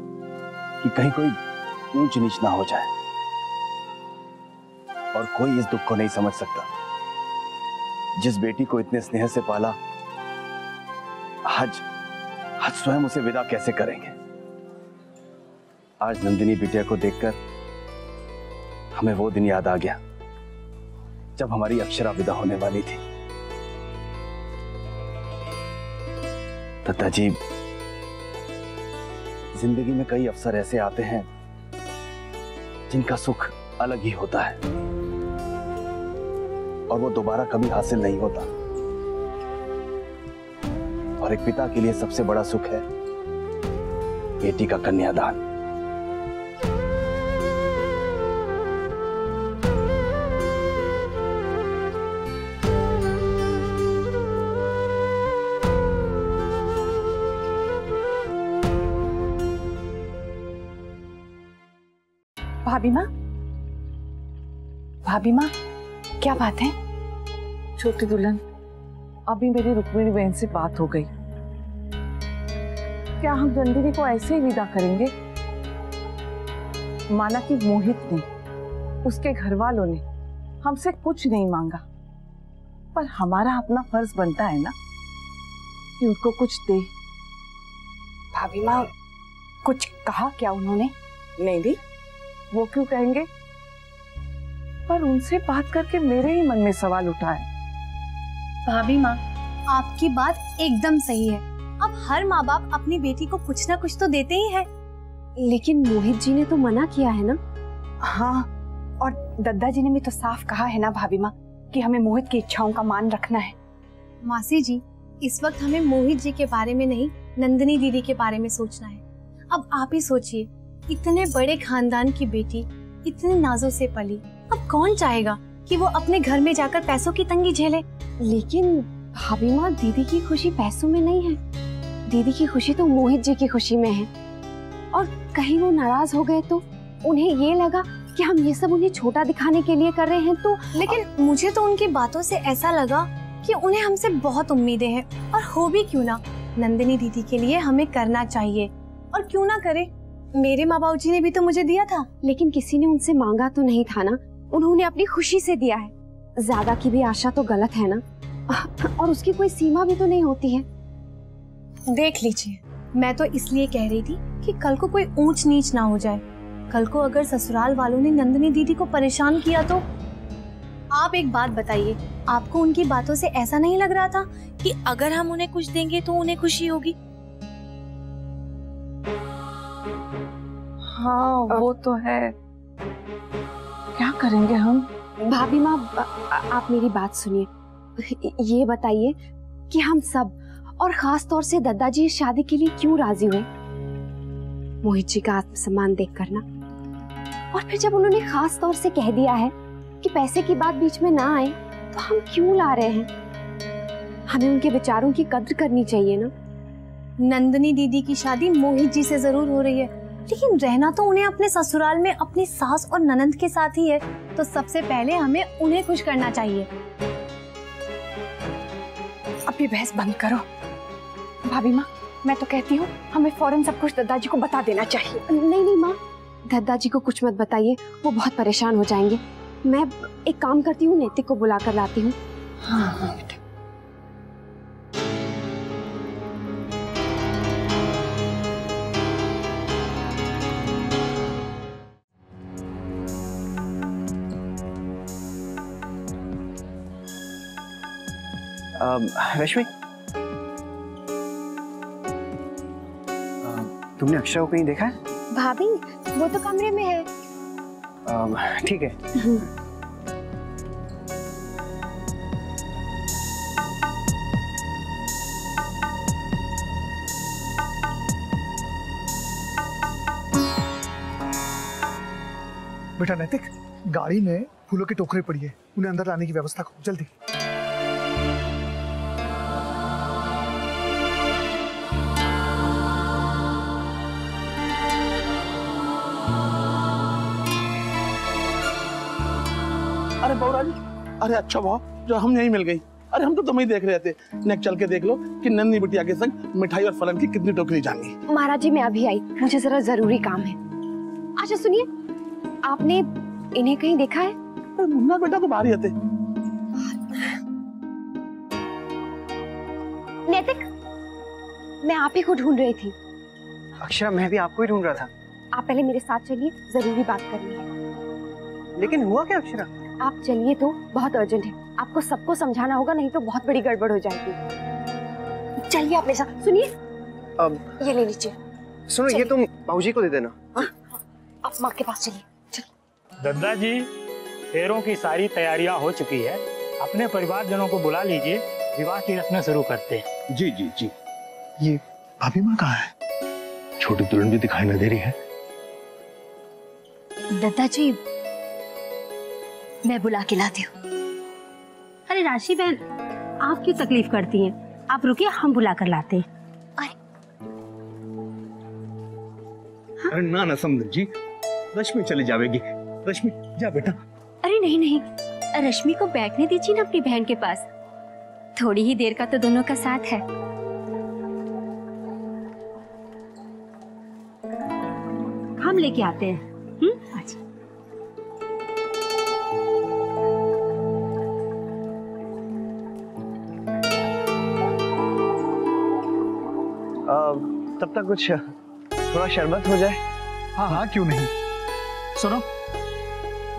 कि कहीं कोई ऊंच नीच ना हो जाए, और कोई इस दुख को नहीं समझ सकता। जिस बेटी को इतने स्नेह से पाला, आज स्वयं उसे विदा कैसे करेंगे। आज नंदिनी बिटिया को देखकर हमें वो दिन याद आ गया जब हमारी अक्षरा विदा होने वाली थी। दत्ता जी, जिंदगी में कई अवसर ऐसे आते हैं जिनका सुख अलग ही होता है और वो दोबारा कभी हासिल नहीं होता। और एक पिता के लिए सबसे बड़ा सुख है बेटी का कन्यादान। भाभी माँ, क्या बात है? छोटी दुल्हन, अभी मेरी रुक्मिणी बहन से बात हो गई। क्या हम नंदिनी को ऐसे ही विदा करेंगे? माना कि मोहित ने, उसके घर वालों ने हमसे कुछ नहीं मांगा, पर हमारा अपना फर्ज बनता है ना कि उनको कुछ दे। भाभी माँ, कुछ कहा क्या उन्होंने? नहीं, वो क्यों कहेंगे, पर उनसे बात करके मेरे ही मन में सवाल उठा है। भाभी माँ, आपकी बात एकदम सही है। अब हर माँ बाप अपनी बेटी को कुछ ना कुछ तो देते ही है। लेकिन मोहित जी ने तो मना किया है ना। हाँ, और दद्दा जी ने भी तो साफ कहा है ना भाभी माँ कि हमें मोहित की इच्छाओं का मान रखना है। मासी जी, इस वक्त हमें मोहित जी के बारे में नहीं, नंदिनी दीदी के बारे में सोचना है। अब आप ही सोचिए, इतने बड़े खानदान की बेटी, इतने नाजों से पली, अब कौन चाहेगा कि वो अपने घर में जाकर पैसों की तंगी झेले। लेकिन भाभी माँ, दीदी की खुशी पैसों में नहीं है। दीदी की खुशी तो मोहित जी की खुशी में है। और कहीं वो नाराज हो गए तो उन्हें ये लगा कि हम ये सब उन्हें छोटा दिखाने के लिए कर रहे हैं तो। लेकिन मुझे तो उनकी बातों से ऐसा लगा कि उन्हें हमसे बहुत उम्मीदें हैं, और हो भी क्यों ना, नंदिनी दीदी के लिए हमें करना चाहिए। और क्यों ना करे, मेरे माँ बाबू जी ने भी तो मुझे दिया था। लेकिन किसी ने उनसे मांगा तो नहीं था ना, उन्होंने अपनी खुशी से दिया है। ज्यादा की भी आशा तो गलत है ना, और उसकी कोई सीमा भी तो नहीं होती है। देख लीजिए, मैं तो इसलिए कह रही थी कि कल को कोई ऊंच नीच ना हो जाए। कल को अगर ससुराल वालों ने नंदिनी दीदी को परेशान किया तो। आप एक बात बताइए, आपको उनकी बातों से ऐसा नहीं लग रहा था कि अगर हम उन्हें कुछ देंगे तो उन्हें खुशी होगी? हाँ, वो तो है। क्या करेंगे हम? भाभी माँ, आप मेरी बात सुनिए। ये बताइए कि हम सब, और खास तौर से दद्दा जी, इस शादी के लिए क्यों राजी हुए? मोहित जी का आत्मसम्मान देखकर ना। और फिर जब उन्होंने खास तौर से कह दिया है कि पैसे की बात बीच में ना आए, तो हम क्यों ला रहे हैं? हमें उनके विचारों की कद्र करनी चाहिए ना। नंदिनी दीदी की शादी मोहित जी से जरूर हो रही है, लेकिन रहना तो उन्हें अपने ससुराल में अपनी सास और ननंद के साथ ही है। तो सबसे पहले हमें उन्हें खुश करना चाहिए। अभी बहस बंद करो। भाभी माँ, मैं तो कहती हूँ हमें फौरन सब कुछ दद्दा जी को बता देना चाहिए। नहीं माँ, दद्दा जी को कुछ मत बताइए, वो बहुत परेशान हो जाएंगे। मैं एक काम करती हूँ, नैतिक को बुला कर लाती हूँ। हाँ बेटा। रश्मि, तुमने अक्षरा को कहीं देखा है? भाभी, वो तो कमरे में है। ठीक है। बेटा नैतिक, गाड़ी में फूलों की टोकरी पड़ी है, उन्हें अंदर लाने की व्यवस्था करो जल्दी। अरे बौराजी, अरे अच्छा भाव जो हम यहीं मिल गई। अरे हम तो तुम्हें ही देख रहे थे। नेक चल के देख लो कि नन्ही बिटिया के संग मिठाई और फलन की कितनी टोकरी जानी। महाराज जी, मैं अभी आई, मुझे जरा जरूरी काम है। अच्छा सुनिए, आपने इन्हें कहीं देखा है? मुन्ना बेटा तो बाहर ही थे। नैतिक, मैं आप ही को ढूंढ रही थी। अक्षरा, मैं भी आपको ही ढूंढ रहा था। आप पहले मेरे साथ चलिए, जरूरी बात करनी है। लेकिन हुआ क्या अक्षरा? आप चलिए तो, बहुत अर्जेंट है। आपको सबको समझाना होगा, नहीं तो बहुत बड़ी गड़बड़ हो जाएगी। चलिए आप मेरे साथ। सुनिए, ये ले लीजिए। सुनो, ये तुम बाबूजी को दे देना। आप माँ के पास चलिए। दद्दा जी, फेरों की सारी तैयारियां हो चुकी है, अपने परिवारजनों को बुला लीजिए, विवाह की रस्में शुरू करते हैं। जी जी जी। ये भाभी माँ कहाँ है? छोटी दुल्हन भी दिखाई न दे रही है। दद्दा जी, मैं बुला के लाती हूँ। अरे राशि बहन, आप क्यों तकलीफ करती हैं? आप रुकिए, हम बुला कर लाते हैं। अरे ना ना समझ जी, रश्मि चली जाएगी। रश्मि जा बेटा। अरे नहीं नहीं, रश्मि को बैठने दीजिए ना अपनी बहन के पास। थोड़ी ही देर का तो दोनों का साथ है। हम लेके आते हैं। अच्छा। तब तक कुछ थोड़ा शरबत हो जाए। हाँ हाँ, क्यों नहीं। सुनो,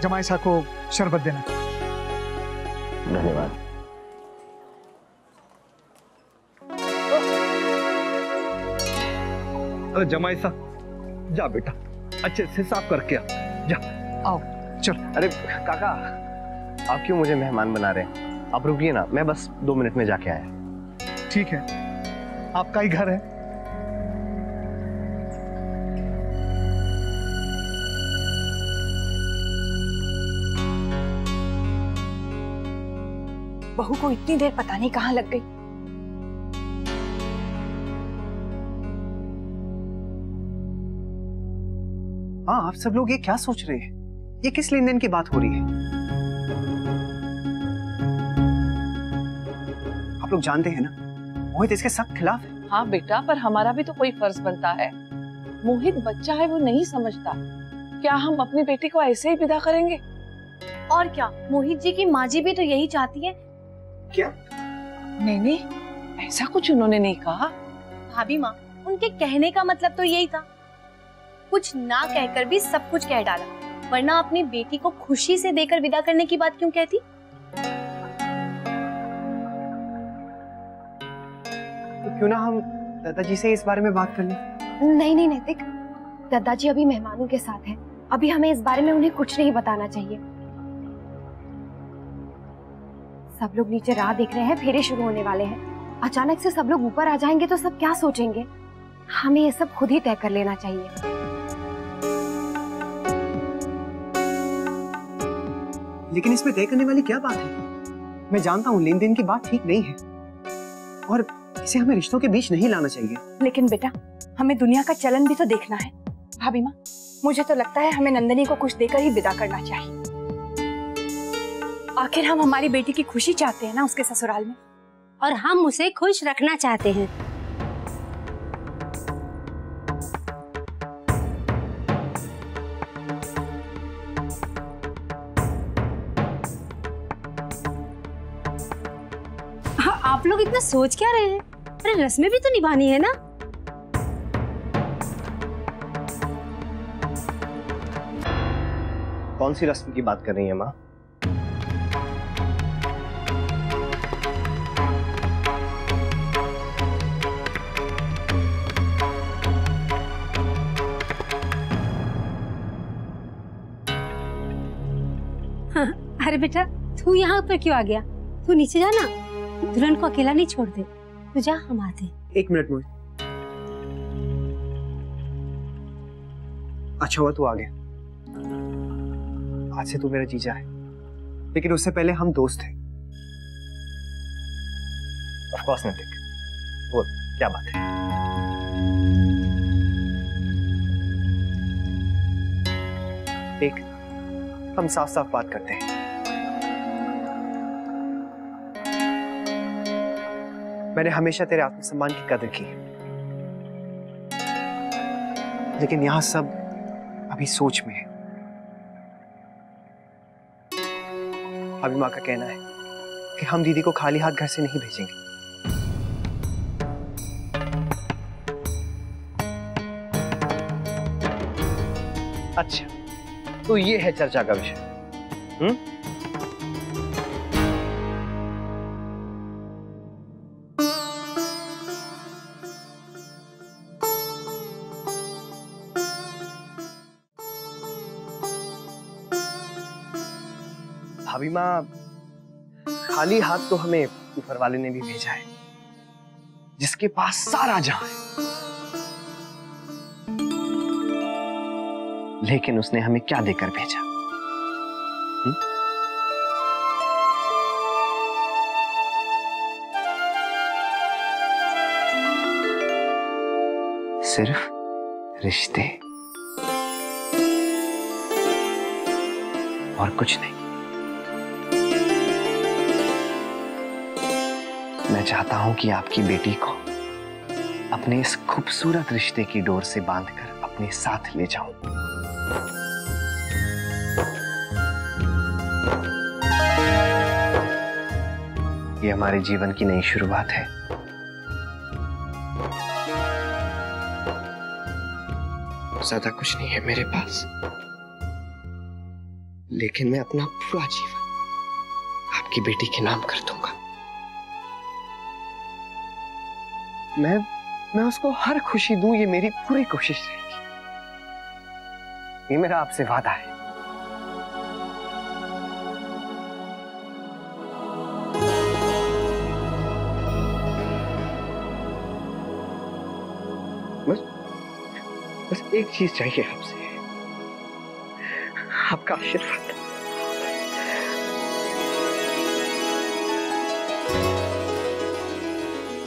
जमाई साहब को शरबत देना। धन्यवाद। अरे जमाई साहब, जा बेटा, अच्छे से साफ करके आ। जा। आओ चल। अरे काका, आप क्यों मुझे मेहमान बना रहे हैं? आप रुकिए ना, मैं बस 2 मिनट में जाके आया। ठीक है, आपका ही घर है। बहू को इतनी देर पता नहीं कहाँ लग गई। हाँ, आप सब लोग ये क्या सोच रहे हैं? ये किस लेन देन की बात हो रही है? आप लोग जानते हैं ना, मोहित इसके सख्त खिलाफ है। हाँ बेटा, पर हमारा भी तो कोई फर्ज बनता है। मोहित बच्चा है, वो नहीं समझता। क्या हम अपनी बेटी को ऐसे ही विदा करेंगे? और क्या, मोहित जी की माँ जी भी तो यही चाहती है। क्या? नहीं, ऐसा कुछ उन्होंने नहीं कहा। भाभी माँ, उनके कहने का मतलब तो यही था। कुछ ना कहकर भी सब कुछ कह डाला, वरना अपनी बेटी को खुशी से देकर विदा करने की बात क्यों कहती? तो क्यों ना हम दादाजी से इस बारे में बात कर लें? नहीं नहीं नैतिक, दादाजी अभी मेहमानों के साथ हैं। अभी हमें इस बारे में उन्हें कुछ नहीं बताना चाहिए। सब लोग नीचे राह देख रहे हैं, फेरे शुरू होने वाले हैं। अचानक से सब लोग ऊपर आ जाएंगे तो सब क्या सोचेंगे? हमें ये सब खुद ही तय कर लेना चाहिए। लेकिन इसमें तय करने वाली क्या बात है? मैं जानता हूँ लेन देन की बात ठीक नहीं है और इसे हमें रिश्तों के बीच नहीं लाना चाहिए। लेकिन बेटा, हमें दुनिया का चलन भी तो देखना है। भाभी माँ, मुझे तो लगता है हमें नंदनी को कुछ देकर ही विदा करना चाहिए। आखिर हम हमारी बेटी की खुशी चाहते हैं ना उसके ससुराल में, और हम उसे खुश रखना चाहते हैं। हाँ, आप लोग इतना सोच क्या रहे हैं? अरे रस्में भी तो निभानी है ना। कौन सी रस्म की बात कर रही है माँ? अरे बेटा, तू यहाँ पर क्यों आ गया? तू नीचे जा ना, दुल्हन को अकेला नहीं छोड़ दे। तू जा, हम आते। 1 मिनट मोहित। अच्छा हुआ तू आ गया। आज से तू मेरा जीजा है, लेकिन उससे पहले हम दोस्त थे। ऑफ कोर्स नैतिक, बोल क्या बात है? देख, हम साफ साफ बात करते हैं। मैंने हमेशा तेरे आत्मसम्मान की कदर की, लेकिन यहां सब अभी सोच में है। अभी माँ का कहना है कि हम दीदी को खाली हाथ घर से नहीं भेजेंगे। अच्छा, तो ये है चर्चा का विषय। भाभी माँ, खाली हाथ तो हमें ऊपर वाले ने भी भेजा है, जिसके पास सारा जहां है, लेकिन उसने हमें क्या देकर भेजा? सिर्फ रिश्ते और कुछ नहीं। मैं चाहता हूं कि आपकी बेटी को अपने इस खूबसूरत रिश्ते की डोर से बांधकर अपने साथ ले जाऊं। ये हमारे जीवन की नई शुरुआत है। ज्यादा कुछ नहीं है मेरे पास, लेकिन मैं अपना पूरा जीवन आपकी बेटी के नाम कर दूंगा। मैं उसको हर खुशी दूं, ये मेरी पूरी कोशिश रहेगी। ये मेरा आपसे वादा है। बस एक चीज चाहिए आपसे, आपका आशीर्वाद।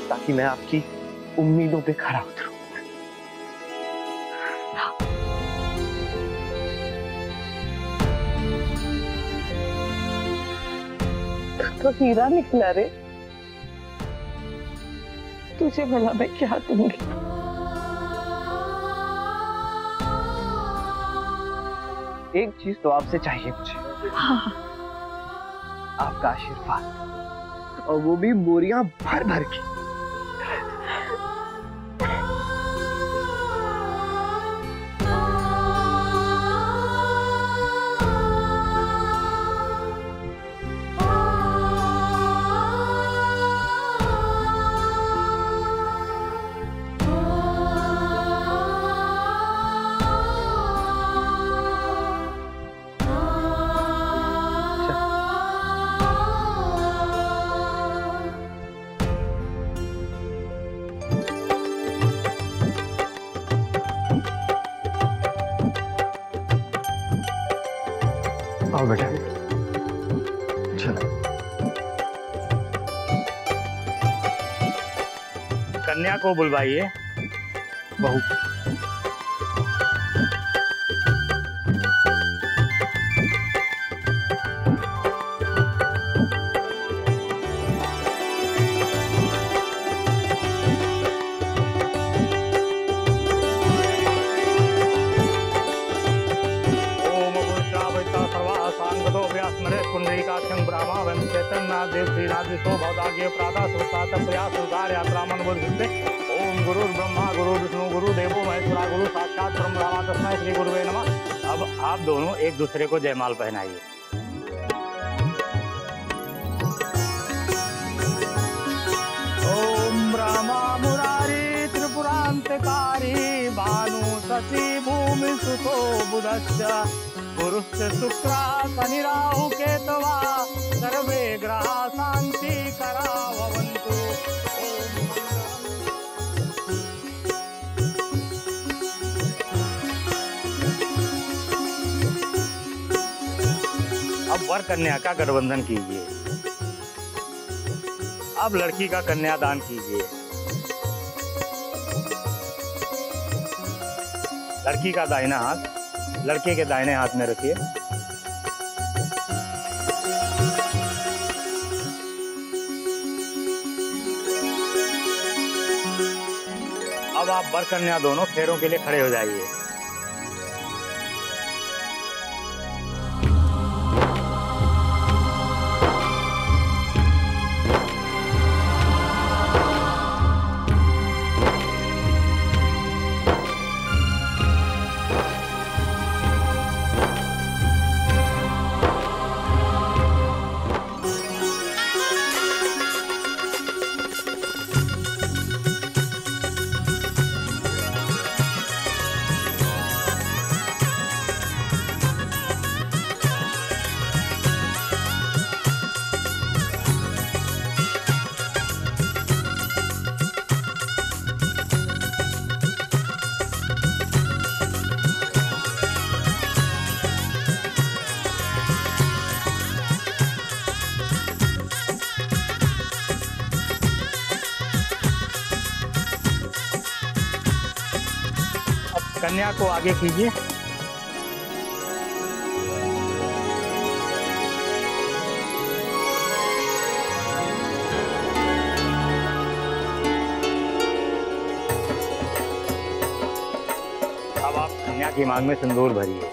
ताकि मैं आपकी उम्मीदों पे खरा उतरूं। तो हीरा निकला रे, तुझे भला मैं क्या दूंगी? एक चीज तो आपसे चाहिए मुझे। हाँ। आपका आशीर्वाद, और वो भी बोरियां भर भर के। आओ बेटा, चलो। कन्या को बुलवाइए। बहू, ओम गुरु ब्रह्मा गुरु विष्णु गुरु देवो महेश्वरा गुरु साक्षात परम ब्रह्म तस्मै श्री गुरुवे नमः। अब आप दोनों एक दूसरे को जयमाल पहनाइए। ओम ब्रह्मा मुरारी त्रिपुरांतकारी भानु सती भूमि सुतो बुधश्च गुरुश्च शुक्रा शनि राहु केतवा सर्वे ग्रहा शांति करा भवन्तु। अब वर कन्या का गठबंधन कीजिए। अब लड़की का कन्यादान कीजिए। लड़की का दाहिना हाथ लड़के के दाहिने हाथ में रखिए। अब आप वर कन्या दोनों फेरों के लिए खड़े हो जाइए। कन्या को आगे कीजिए। अब आप कन्या की मांग में सिंदूर भरिए।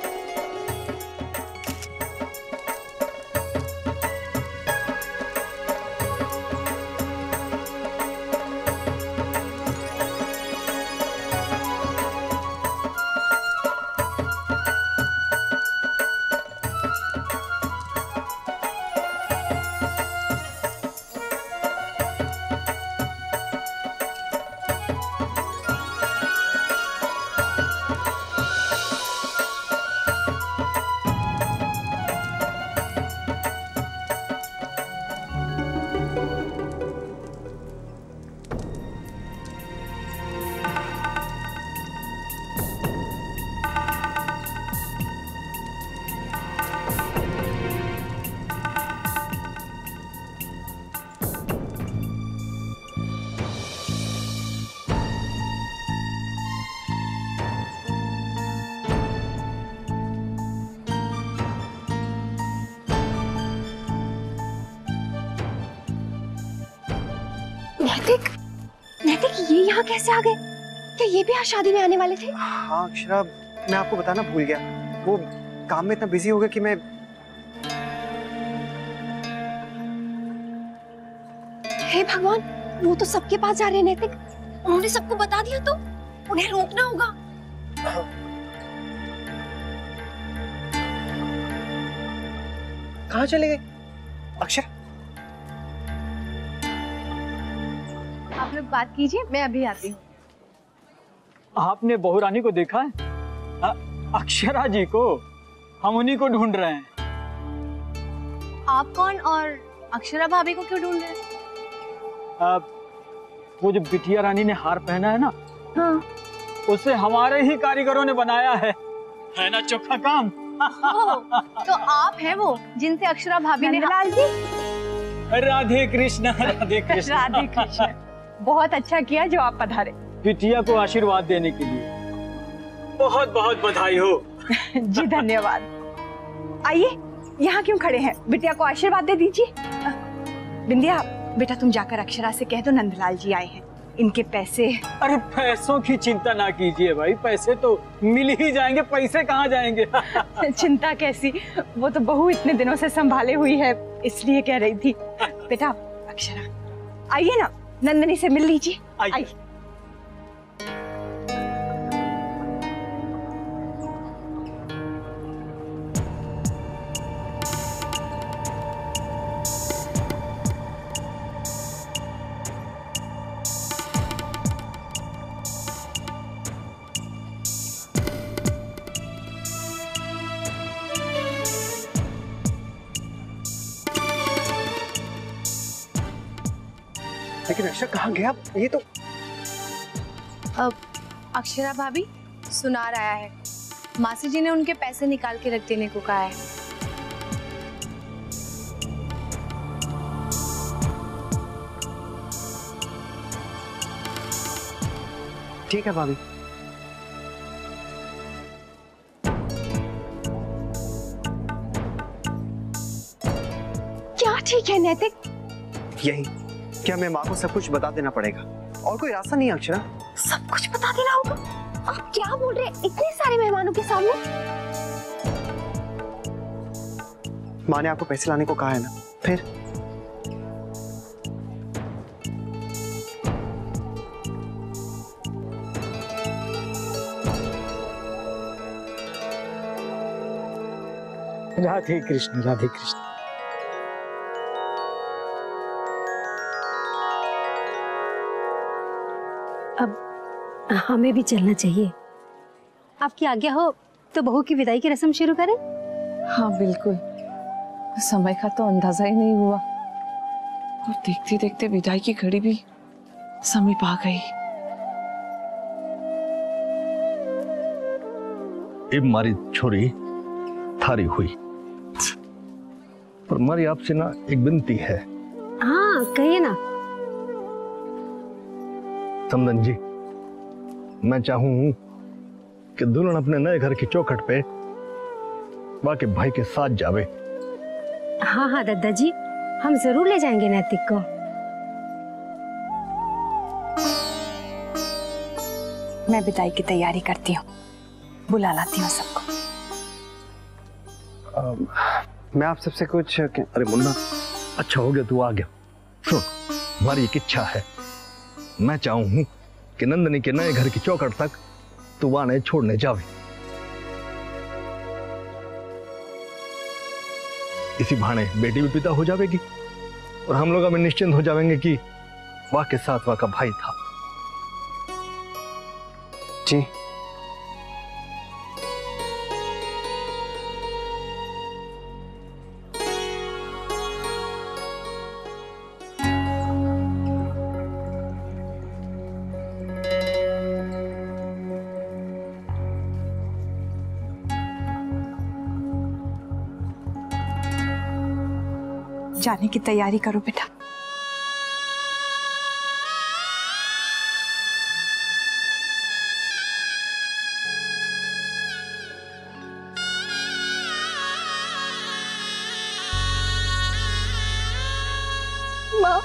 नैतिक, नैतिक ये यहाँ कैसे आ गए? क्या ये भी आज शादी में आने वाले थे? हाँ अक्षरा, मैं आपको बताना भूल गया। वो काम में इतना बिजी हो गया कि मैं। हे भगवान, वो तो सबके पास जा रहे हैं नैतिक। उन्होंने सबको बता दिया तो उन्हें रोकना होगा। कहाँ चले गए अक्षरा? आप लोग बात कीजिए, मैं अभी आती हूँ। आपने बहू रानी को देखा है? अक्षरा जी को। हम उन्हीं को ढूंढ रहे हैं। आप कौन और अक्षरा भाभी को क्यों ढूंढ रहे हैं? वो जो बिटिया रानी ने हार पहना है ना, हाँ। उसे हमारे ही कारीगरों ने बनाया है ना चोखा काम। तो आप हैं वो जिनसे अक्षरा भाभी ने। नंदलाल जी, राधे कृष्ण, राधे कृष्ण। राधे कृष्ण। बहुत अच्छा किया जो आप पधारे। बिटिया को आशीर्वाद देने के लिए बहुत बहुत बधाई हो। जी धन्यवाद। आइए, यहाँ क्यों खड़े हैं? बिटिया को आशीर्वाद दे दीजिए। बिंदिया, बेटा तुम जाकर अक्षरा से कह दो नंदलाल जी आए हैं, इनके पैसे। अरे पैसों की चिंता ना कीजिए भाई, पैसे तो मिल ही जाएंगे, पैसे कहाँ जाएंगे। चिंता कैसी, वो तो बहू इतने दिनों से संभाले हुई है, इसलिए कह रही थी। बेटा अक्षरा आइए ना, नंदनी से मिल लीजिए। आइए। लेकिन अक्षरा कहाँ गया? ये तो अब अक्षरा भाभी सुनार आया है, मासी जी ने उनके पैसे निकाल के रख देने को कहा है। ठीक है भाभी। क्या ठीक है नैतिक? यही क्या हमें माँ को सब कुछ बता देना पड़ेगा, और कोई रास्ता नहीं है अक्षरा। सब कुछ बता देना होगा? आप क्या बोल रहे हैं इतने सारे मेहमानों के सामने? माँ ने आपको पैसे लाने को कहा है ना, फिर राधे कृष्ण, राधे कृष्ण। अब हमें भी चलना चाहिए। आपकी आज्ञा हो तो बहू की विदाई की रस्म शुरू करें? हाँ बिल्कुल, समय का तो अंदाजा ही नहीं हुआ और देखते देखते विदाई की घड़ी भी समीप आ गई। अब मारी छोरी थारी हुई, पर मारी आपसे ना एक विनती है। हाँ कहिए ना। समदन जी, मैं चाहूं कि दुल्हन अपने नए घर की चौखट पे बाकी भाई के साथ जावे। हाँ हाँ दादाजी, हम जरूर ले जाएंगे नैतिक को। मैं विदाई की तैयारी करती हूँ, बुला लाती हूँ सबको। मैं आप सबसे कुछ अरे मुन्ना, अच्छा हो गया तू आ गया। सुन, हमारी एक इच्छा है, मैं चाहूँ कि नंदनी के नए घर की चौखट तक तू वहां छोड़ने जावे। इसी बहाने बेटी भी पिता हो जाएगी और हम लोग हमें निश्चिंत हो जाएंगे कि वाह के साथ वाह का भाई था। जी जाने की तैयारी करो बेटा। माँ,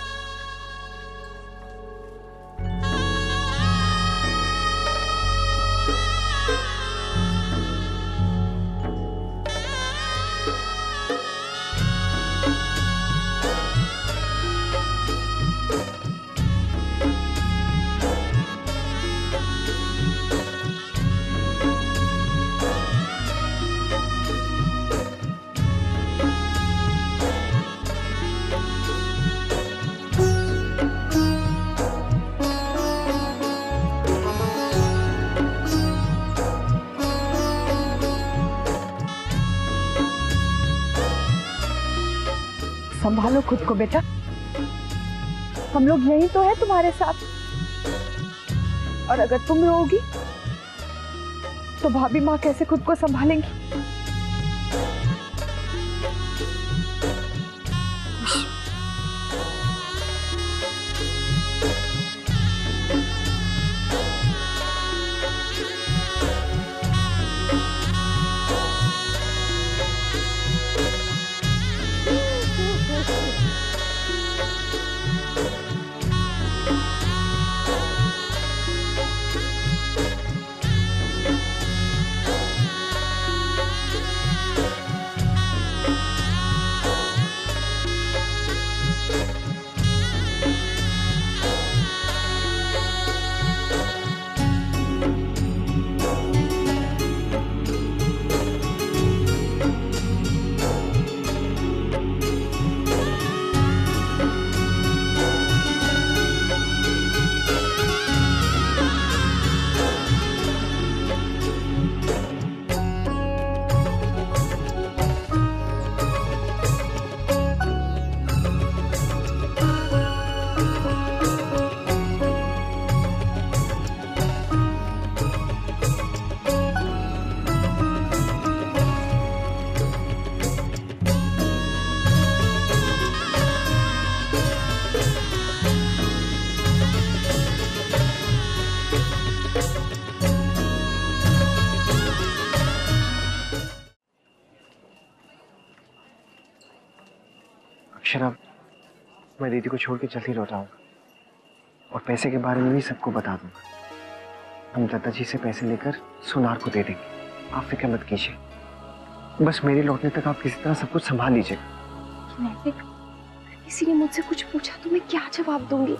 संभालो खुद को बेटा, हम लोग यही तो है तुम्हारे साथ। और अगर तुम रोगी तो भाभी माँ कैसे खुद को संभालेंगी? अक्षरा, मैं दीदी को छोड़ के जल्दी लौट आऊंगा और पैसे के बारे में भी सबको बता दूंगा। हम दादाजी से पैसे लेकर सोनार को दे देंगे, आप फिक्र मत कीजिए। बस मेरे लौटने तक आप किसी तरह सब कुछ संभाल लीजिएगा। नैतिक, किसी ने मुझसे कुछ पूछा तो मैं क्या जवाब दूंगी?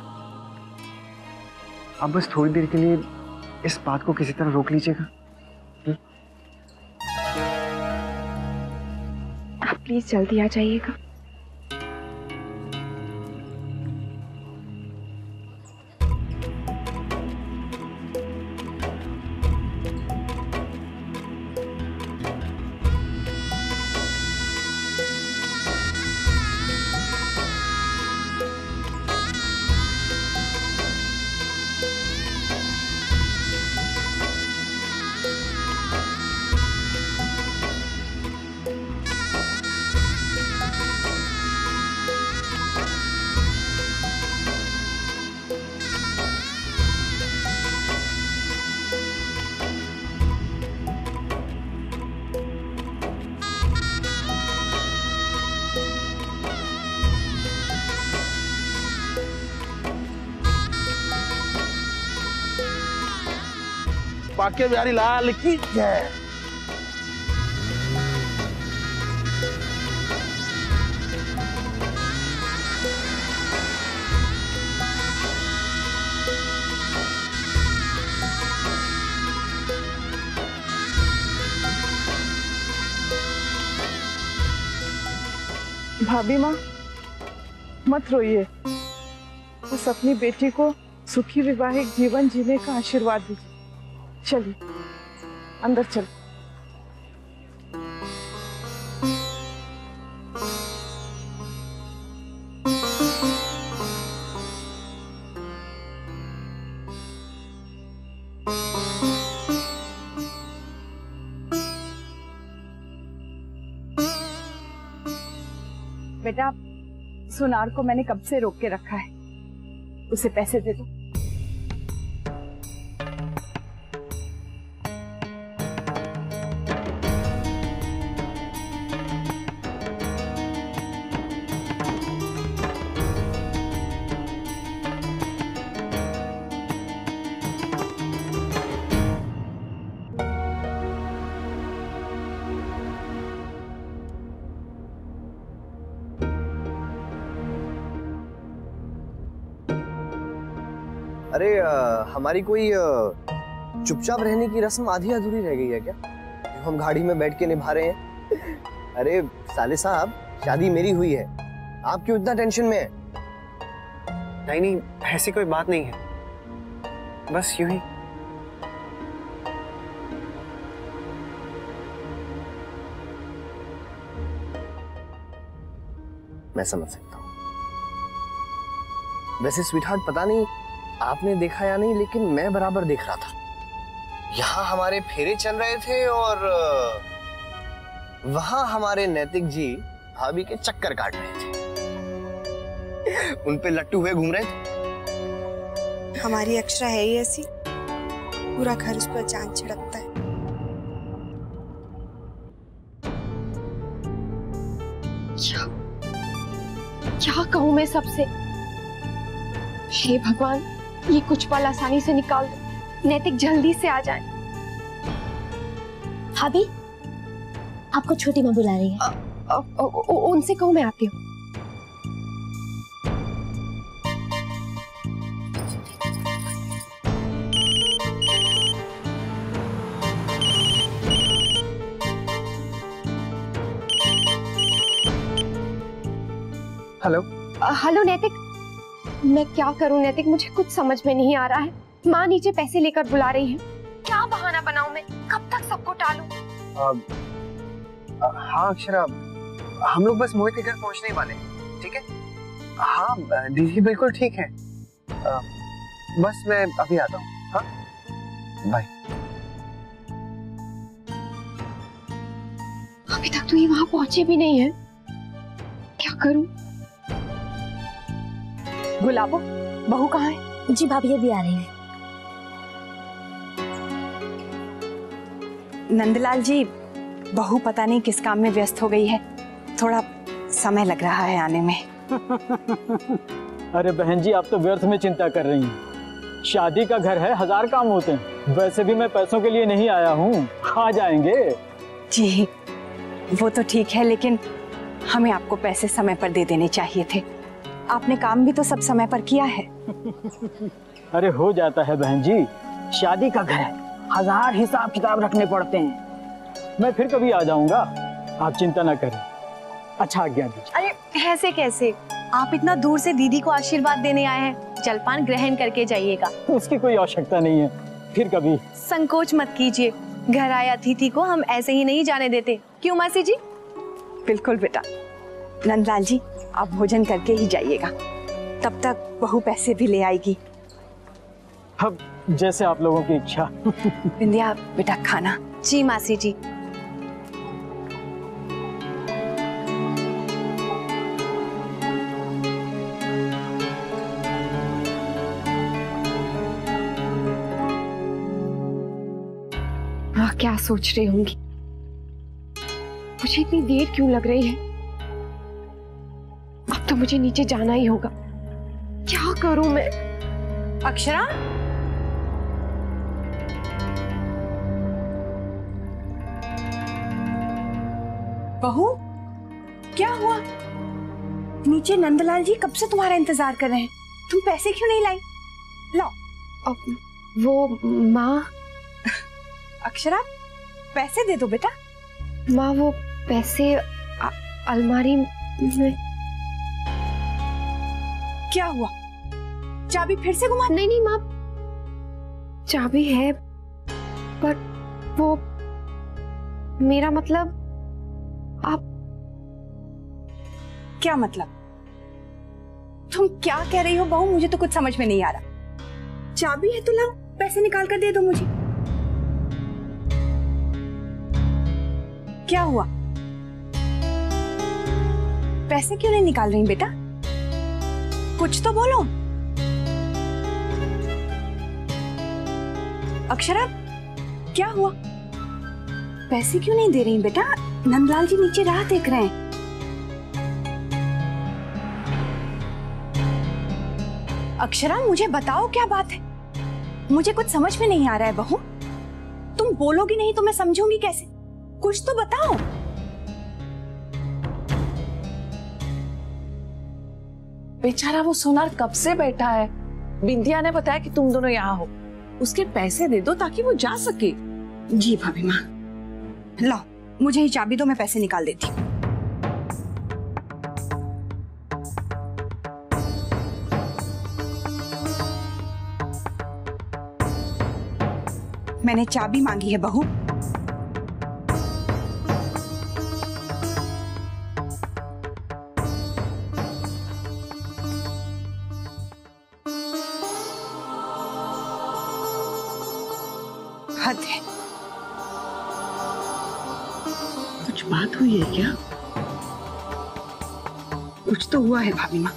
आप बस थोड़ी देर के लिए इस बात को किसी तरह रोक लीजिएगा। आप प्लीज जल्दी आ जाइएगा। बांके बिहारी लाल की जय। भाभी माँ मत रोइए, बस अपनी बेटी को सुखी वैवाहिक जीवन जीने का आशीर्वाद दीजिए। चलिए अंदर चल। बेटा सुनार को मैंने कब से रोक के रखा है, उसे पैसे दे दो। अरे हमारी कोई चुपचाप रहने की रस्म आधी अधूरी रह गई है क्या, जो हम गाड़ी में बैठ के निभा रहे हैं? अरे साले साहब, शादी मेरी हुई है, आप क्यों इतना टेंशन में है? नहीं नहीं, ऐसी कोई बात नहीं है, बस यूं ही। मैं समझ सकता हूँ। वैसे स्वीटहार्ट, पता नहीं आपने देखा या नहीं, लेकिन मैं बराबर देख रहा था। यहाँ हमारे फेरे चल रहे थे और वहां हमारे नैतिक जी भाभी के चक्कर काट रहे थे। उन पे लट्टू हुए घूम रहे थे। हमारी अक्षरा है ही ऐसी, पूरा घर उस पर चांद छिड़कता है। क्या कहूं मैं सबसे? हे भगवान, ये कुछ पल आसानी से निकाल दो, नैतिक जल्दी से आ जाए। भाभी, आपको छोटी माँ बुला रही है। उनसे कहूं मैं आती हूँ। हेलो। हेलो नैतिक, मैं क्या करूं नैतिक, मुझे कुछ समझ में नहीं आ रहा है। माँ नीचे पैसे लेकर बुला रही है, क्या बहाना बनाऊं मैं, कब तक सबको टालूं? हाँ अक्षरा, हम लोग बस मोहित के घर पहुंचने ही वाले हैं, ठीक है? हाँ दीदी बिल्कुल ठीक है, बस मैं अभी आता हूँ। हाँ बाय। अभी तक तो ये वहां पहुंचे भी नहीं है, क्या करूं? गुलाबो, बहू कहाँ है? जी भाभी अभी आ रही है। नंदलाल जी, बहू पता नहीं किस काम में व्यस्त हो गई है, थोड़ा समय लग रहा है आने में। अरे बहन जी, आप तो व्यर्थ में चिंता कर रही हैं। शादी का घर है, 1000 काम होते हैं। वैसे भी मैं पैसों के लिए नहीं आया हूँ, आ जाएंगे। जी वो तो ठीक है, लेकिन हमें आपको पैसे समय पर दे देने चाहिए थे। आपने काम भी तो सब समय पर किया है। अरे हो जाता है बहन जी, शादी का घर है, 1000 हिसाब किताब रखने पड़ते हैं। मैं फिर कभी आ जाऊंगा, आप चिंता ना करें। अच्छा आज्ञा दीजिए। अरे ऐसे कैसे, आप इतना दूर से दीदी को आशीर्वाद देने आए हैं, जलपान ग्रहण करके जाइएगा। उसकी कोई आवश्यकता नहीं है, फिर कभी। संकोच मत कीजिए, घर आए अतिथि को हम ऐसे ही नहीं जाने देते, क्यों मासी जी? बिल्कुल बेटा। नंदलाल जी, आप भोजन करके ही जाइएगा, तब तक बहू पैसे भी ले आएगी। अब जैसे आप लोगों की इच्छा। बिंदिया बेटा खाना। जी मासी जी। क्या सोच रही होंगी, मुझे इतनी देर क्यों लग रही है? अब तो मुझे नीचे जाना ही होगा, क्या करूं मैं? अक्षरा, बहू, क्या हुआ? नीचे नंदलाल जी कब से तुम्हारा इंतजार कर रहे हैं। तुम पैसे क्यों नहीं लाई? लाओ। वो माँ। अक्षरा, पैसे दे दो बेटा। माँ, वो पैसे अलमारी में। क्या हुआ? चाबी फिर से घुमा? नहीं माँ, चाबी है पर वो, मेरा मतलब, आप। क्या मतलब? तुम क्या कह रही हो बहू? मुझे तो कुछ समझ में नहीं आ रहा। चाबी है तो लाओ, पैसे निकाल कर दे दो मुझे। क्या हुआ? पैसे क्यों नहीं निकाल रही बेटा? कुछ तो बोलो। अक्षरा, क्या हुआ? पैसे क्यों नहीं दे रही बेटा? नंदलाल जी नीचे राह देख रहे हैं। अक्षरा, मुझे बताओ क्या बात है? मुझे कुछ समझ में नहीं आ रहा है बहू। तुम बोलोगी नहीं तो मैं समझूंगी कैसे? कुछ तो बताओ। बेचारा वो सोनार कब से बैठा है। बिंदिया ने बताया कि तुम दोनों यहाँ हो। उसके पैसे दे दो ताकि वो जा सके। जी भाभी माँ, लाओ मुझे ही चाबी दो, मैं पैसे निकाल देती हूँ। मैंने चाबी मांगी है बहू। हद है। कुछ बात हुई है क्या? कुछ तो हुआ है भाभी माँ,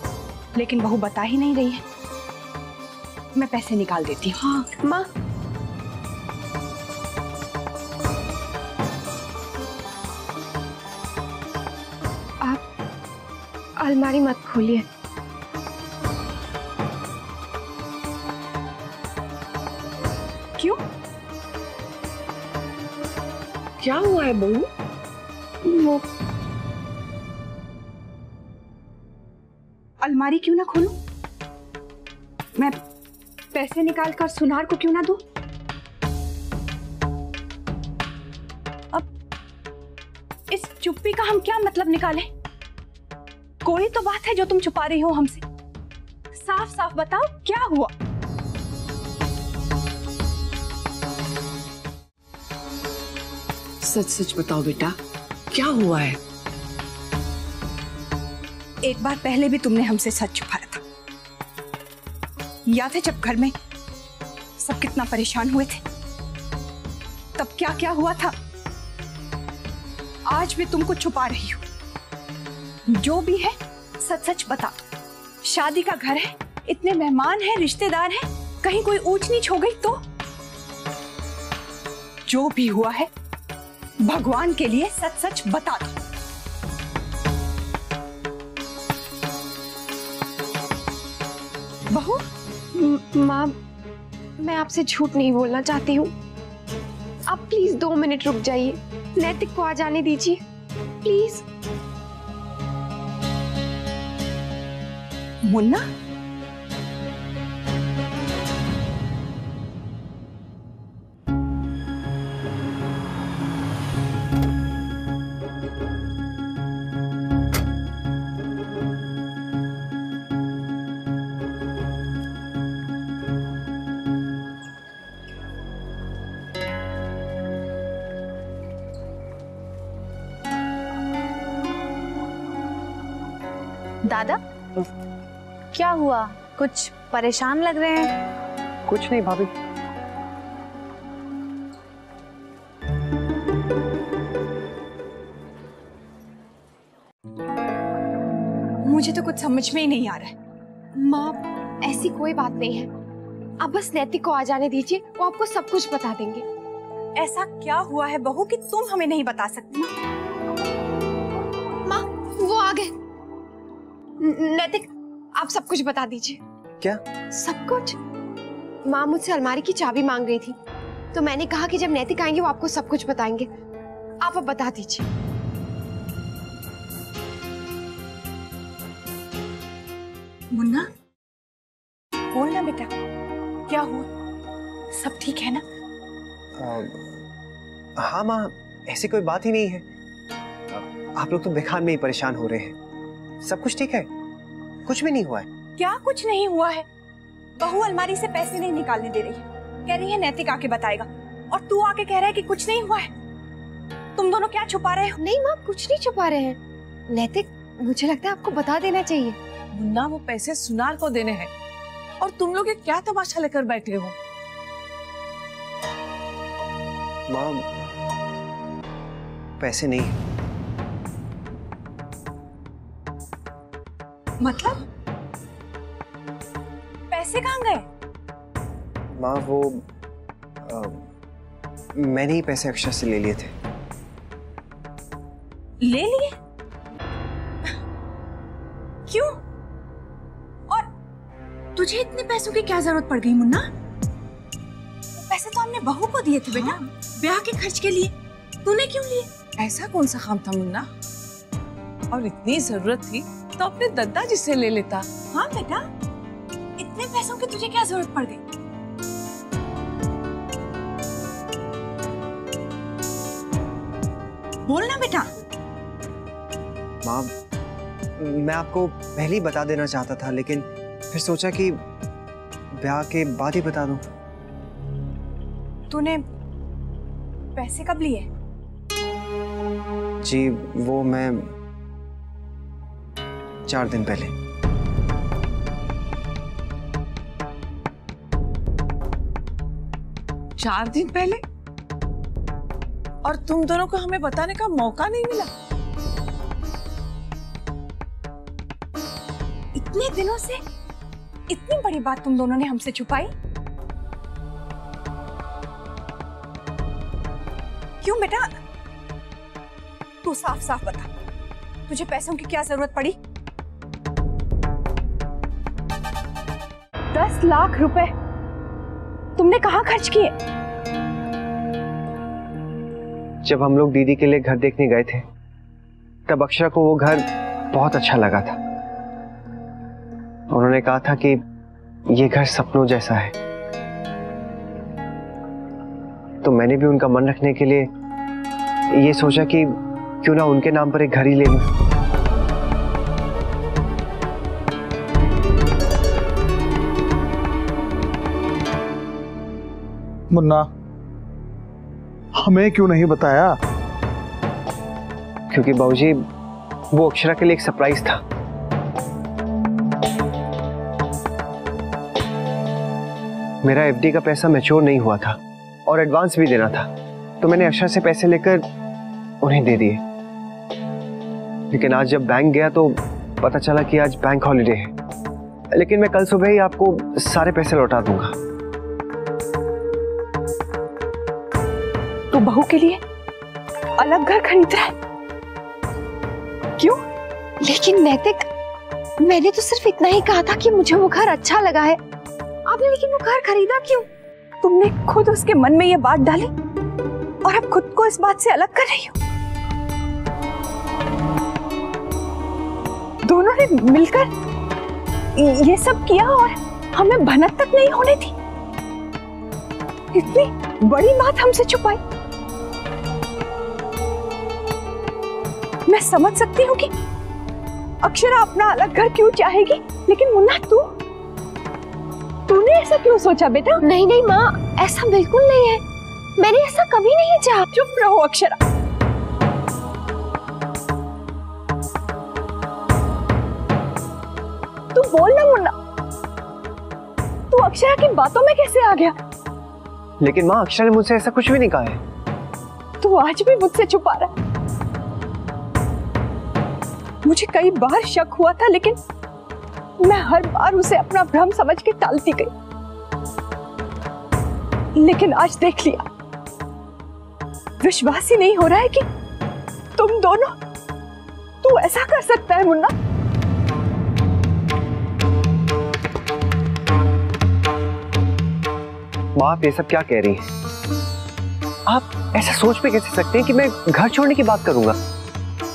लेकिन बहू बता ही नहीं रही है। मैं पैसे निकाल देती हूँ। हाँ माँ। अलमारी मत खोलिए। क्यों? क्या हुआ है बहू? वो अलमारी क्यों ना खोलूं? मैं पैसे निकाल कर सुनार को क्यों ना दूं? अब इस चुप्पी का हम क्या मतलब निकालें? कोई तो बात है जो तुम छुपा रही हो हमसे। साफ साफ बताओ क्या हुआ? सच सच बताओ बेटा, क्या हुआ है? एक बार पहले भी तुमने हमसे सच छुपाया था। याद है जब घर में सब कितना परेशान हुए थे? तब क्या क्या हुआ था? आज भी तुम कुछ छुपा रही हो। जो भी है सच सच बता दो। शादी का घर है, इतने मेहमान हैं, रिश्तेदार हैं, कहीं कोई ऊंच नीच हो गई तो? जो भी हुआ है भगवान के लिए सच सच बता दो। बहू। माँ, मैं आपसे झूठ नहीं बोलना चाहती हूँ। आप प्लीज 2 मिनट रुक जाइए। नैतिक को आ जाने दीजिए प्लीज। मुन्ना, दादा, क्या हुआ? कुछ परेशान लग रहे हैं। कुछ नहीं भाभी। मुझे तो कुछ समझ में ही नहीं आ रहा है। माँ, ऐसी कोई बात नहीं है। आप बस नैतिक को आ जाने दीजिए, वो आपको सब कुछ बता देंगे। ऐसा क्या हुआ है बहू कि तुम हमें नहीं बता सकती? माँ, वो आ गए। नैतिक, आप सब कुछ बता दीजिए। क्या? सब कुछ। माँ मुझसे अलमारी की चाबी मांग रही थी, तो मैंने कहा कि जब नैतिक आएंगे वो आपको सब कुछ बताएंगे। आप अब बता दीजिए। मुन्ना, बोलना बेटा, क्या हुआ? सब ठीक है ना? हाँ माँ, ऐसी कोई बात ही नहीं है। आप लोग तो बेकार में ही परेशान हो रहे हैं। सब कुछ ठीक है, कुछ भी नहीं हुआ है। क्या कुछ नहीं हुआ है? बहू अलमारी से पैसे नहीं निकालने दे रही है, कह रही है नैतिक आके बताएगा, और तू आके कह रहा है कि कुछ नहीं हुआ है। तुम दोनों क्या छुपा रहे हो? नहीं माँ, कुछ नहीं छुपा रहे हैं। नैतिक, मुझे लगता है आपको बता देना चाहिए। मुन्ना, वो पैसे सुनार को देने हैं, और तुम लोग ये क्या तमाशा लेकर बैठे हो? माँ, पैसे नहीं। मतलब पैसे कहाँ गए? माँ, वो मैंने ही पैसे अक्षरा से ले लिए थे। ले लिए? क्यों? और तुझे इतने पैसों की क्या जरूरत पड़ गई मुन्ना? पैसे तो हमने बहू को दिए थे बेटा, ब्याह के खर्च के लिए। तूने क्यों लिए? ऐसा कौन सा काम था मुन्ना? और इतनी जरूरत थी तो अपने दद्दा जी से ले लेता। हाँ बेटा, इतने पैसों की तुझे क्या जरूरत पड़ गई? बोलना बेटा। माँ, मैं आपको पहले ही बता देना चाहता था, लेकिन फिर सोचा कि ब्याह के बाद ही बता दूं। तूने पैसे कब लिए? जी, वो मैं 4 दिन पहले। चार दिन पहले? और तुम दोनों को हमें बताने का मौका नहीं मिला? इतने दिनों से इतनी बड़ी बात तुम दोनों ने हमसे छुपाई? क्यों बेटा? तू साफ साफ बता, तुझे पैसों की क्या जरूरत पड़ी? 10 लाख रुपए तुमने कहाँ खर्च किए? जब हम लोग दीदी के लिए घर देखने गए थे, तब अक्षरा को वो घर बहुत अच्छा लगा था। उन्होंने कहा था कि ये घर सपनों जैसा है। तो मैंने भी उनका मन रखने के लिए ये सोचा कि क्यों ना उनके नाम पर एक घर ही ले लूं। मुन्ना, हमें क्यों नहीं बताया? क्योंकि बाबूजी, वो अक्षरा के लिए एक सरप्राइज था। मेरा एफडी का पैसा मैच्योर नहीं हुआ था और एडवांस भी देना था, तो मैंने अक्षरा से पैसे लेकर उन्हें दे दिए। लेकिन आज जब बैंक गया तो पता चला कि आज बैंक हॉलिडे है। लेकिन मैं कल सुबह ही आपको सारे पैसे लौटा दूंगा। तू बहू के लिए अलग घर खरीद रहा है? क्यों? लेकिन नैतिक, मैंने तो सिर्फ इतना ही कहा था कि मुझे वो घर अच्छा लगा है। आपने लेकिन वो घर खरीदा क्यों? तुमने खुद उसके मन में ये बात डाली और अब खुद को इस बात से अलग कर रही हो। दोनों ने मिलकर ये सब किया और हमें भनक तक नहीं होने दी। इतनी बड़ी बात हमसे छुपाई। मैं समझ सकती हूँ कि अक्षरा अपना अलग घर क्यों चाहेगी, लेकिन मुन्ना, तूने ऐसा क्यों सोचा बेटा? नहीं नहीं माँ, ऐसा बिल्कुल नहीं है। मैंने ऐसा कभी नहीं चाहा। चुप रहो अक्षरा। तू बोल ना मुन्ना, तू अक्षरा की बातों में कैसे आ गया? लेकिन माँ, अक्षरा ने मुझसे ऐसा कुछ भी नहीं कहा है। तू आज भी मुझसे छुपा रहा है। मुझे कई बार शक हुआ था, लेकिन मैं हर बार उसे अपना भ्रम समझ के टालती गई। लेकिन आज देख लिया, विश्वास ही नहीं हो रहा है कि तुम दोनों, तू ऐसा कर सकता है मुन्ना? माँ, आप ये सब क्या कह रही हैं? आप ऐसा सोच पे कैसे सकते हैं कि मैं घर छोड़ने की बात करूंगा?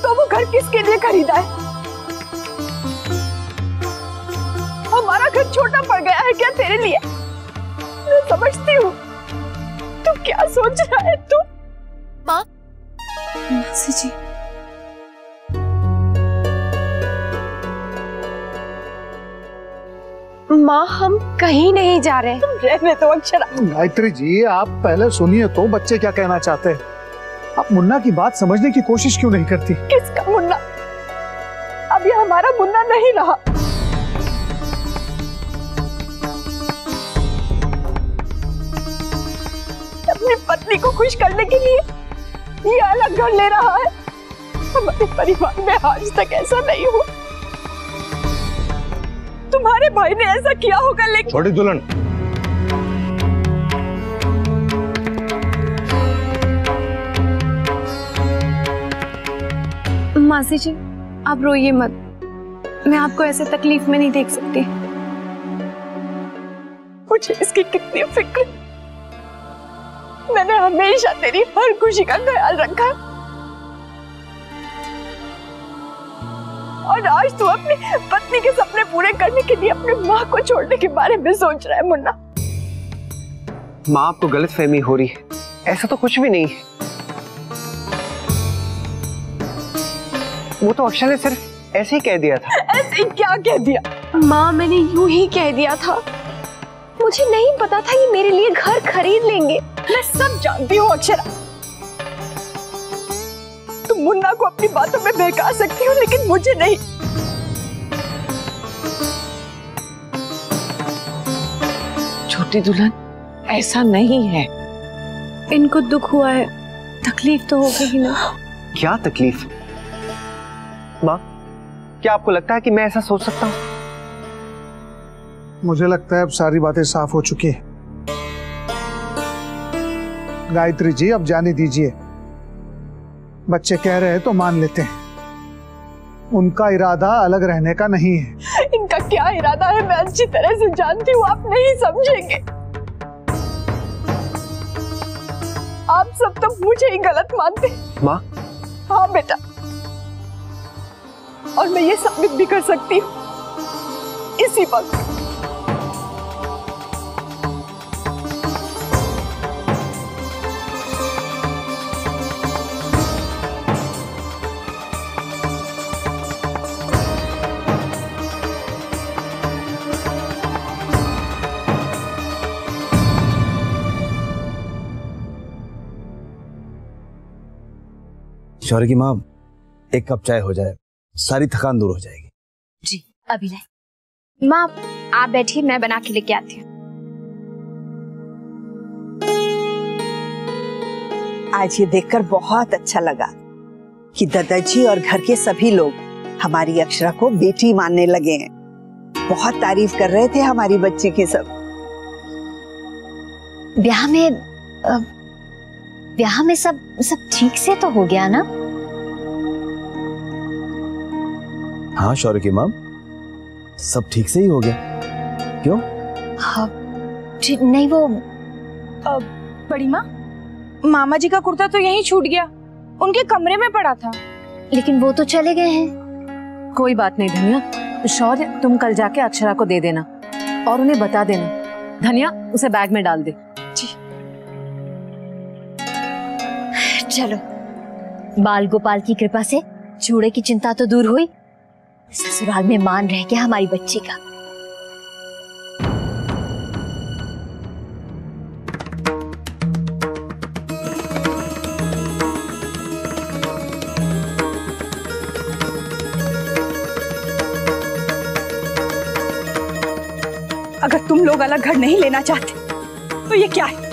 तो वो घर किसके लिए खरीदा है? छोटा पड़ गया है क्या तेरे लिए? मैं समझती हूँ तू क्या सोच रहा है तू। माँ, मासी जी, माँ हम कहीं नहीं जा रहे। तुम रहने दो अक्षरा। गायत्री जी आप पहले सुनिए तो बच्चे क्या कहना चाहते हैं। आप मुन्ना की बात समझने की कोशिश क्यों नहीं करती? किसका मुन्ना? अब ये हमारा मुन्ना नहीं रहा। अपनी पत्नी को खुश करने के लिए ये अलग घर ले रहा है। हमारे परिवार में आज तक ऐसा नहीं हुआ। तुम्हारे भाई ने ऐसा किया होगा लेकिन। छोटी दुल्हन, मासी जी आप रोइए मत, मैं आपको ऐसे तकलीफ में नहीं देख सकती। मुझे इसकी कितनी फिक्र। मैंने हमेशा तेरी हर खुशी का ख्याल रखा और आज तू अपनी पत्नी के सपने पूरे करने के लिए अपनी माँ को छोड़ने के बारे में सोच रहा है। मुन्ना, माँ आपको गलतफहमी हो रही है, ऐसा तो कुछ भी नहीं है। वो तो अक्षर ने सिर्फ ऐसे ही कह दिया था। ऐसे ही क्या कह दिया? माँ मैंने यूं ही कह दिया था। मुझे नहीं पता था ये मेरे लिए घर खरीद लेंगे। मैं सब जानती हूँ अक्षरा। तुम मुन्ना को अपनी बातों में बहका सकती हो लेकिन मुझे नहीं। छोटी दुल्हन ऐसा नहीं है। इनको दुख हुआ है, तकलीफ तो होगी ही ना। क्या तकलीफ? माँ, क्या आपको लगता है कि मैं ऐसा सोच सकता हूँ? मुझे लगता है अब सारी बातें साफ हो चुकी है। गायत्री जी अब जाने दीजिए। बच्चे कह रहे हैं तो मान लेते हैं। उनका इरादा अलग रहने का नहीं है। इनका क्या इरादा है मैं अच्छी तरह से जानती हूँ। आप नहीं समझेंगे। आप सब तो मुझे ही गलत मानते। माँ? हाँ बेटा, और मैं ये साबित भी कर सकती हूँ इसी वक्त। शौर्य की माँ, एक कप चाय हो जाए, सारी थकान दूर हो जाएगी। जी अभी लाए। माँ आप बैठिए, मैं बना के लेके आती हूँ। आज ये देखकर बहुत अच्छा लगा कि दादाजी और घर के सभी लोग हमारी अक्षरा को बेटी मानने लगे हैं। बहुत तारीफ कर रहे थे हमारी बच्ची की सब। ब्याह में सब ठीक से तो हो गया ना? हाँ शौर्य की माँ, सब ठीक से ही हो गया। क्यों? हाँ, नहीं वो बड़ी माँ, मामा जी का कुर्ता तो यहीं छूट गया, उनके कमरे में पड़ा था। लेकिन वो तो चले गए हैं। कोई बात नहीं धनिया, शौर्य तुम कल जाके अक्षरा को दे देना और उन्हें बता देना। धनिया उसे बैग में डाल दे। चलो, बाल गोपाल की कृपा से चूड़े की चिंता तो दूर हुई। ससुराल में मान रह गया हमारी बच्ची का। अगर तुम लोग अलग घर नहीं लेना चाहते तो ये क्या है?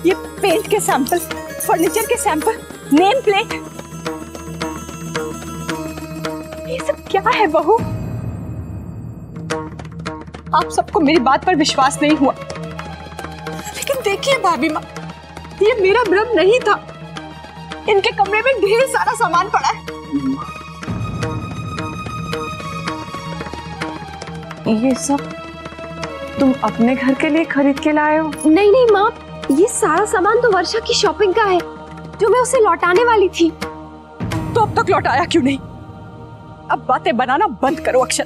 ये पेंट के सैंपल, फर्नीचर के सैंपल, नेम प्लेट, ये सब क्या है बहू? आप सबको मेरी बात पर विश्वास नहीं हुआ, लेकिन देखिए भाभी माँ, ये मेरा भ्रम नहीं था। इनके कमरे में ढेर सारा सामान पड़ा है। ये सब तुम अपने घर के लिए खरीद के लाए हो? नहीं नहीं माँ, ये सारा सामान तो वर्षा की शॉपिंग का है जो मैं उसे लौटाने वाली थी। तो अब तक लौटाया क्यों नहीं? अब बातें बनाना बंद करो अक्षर।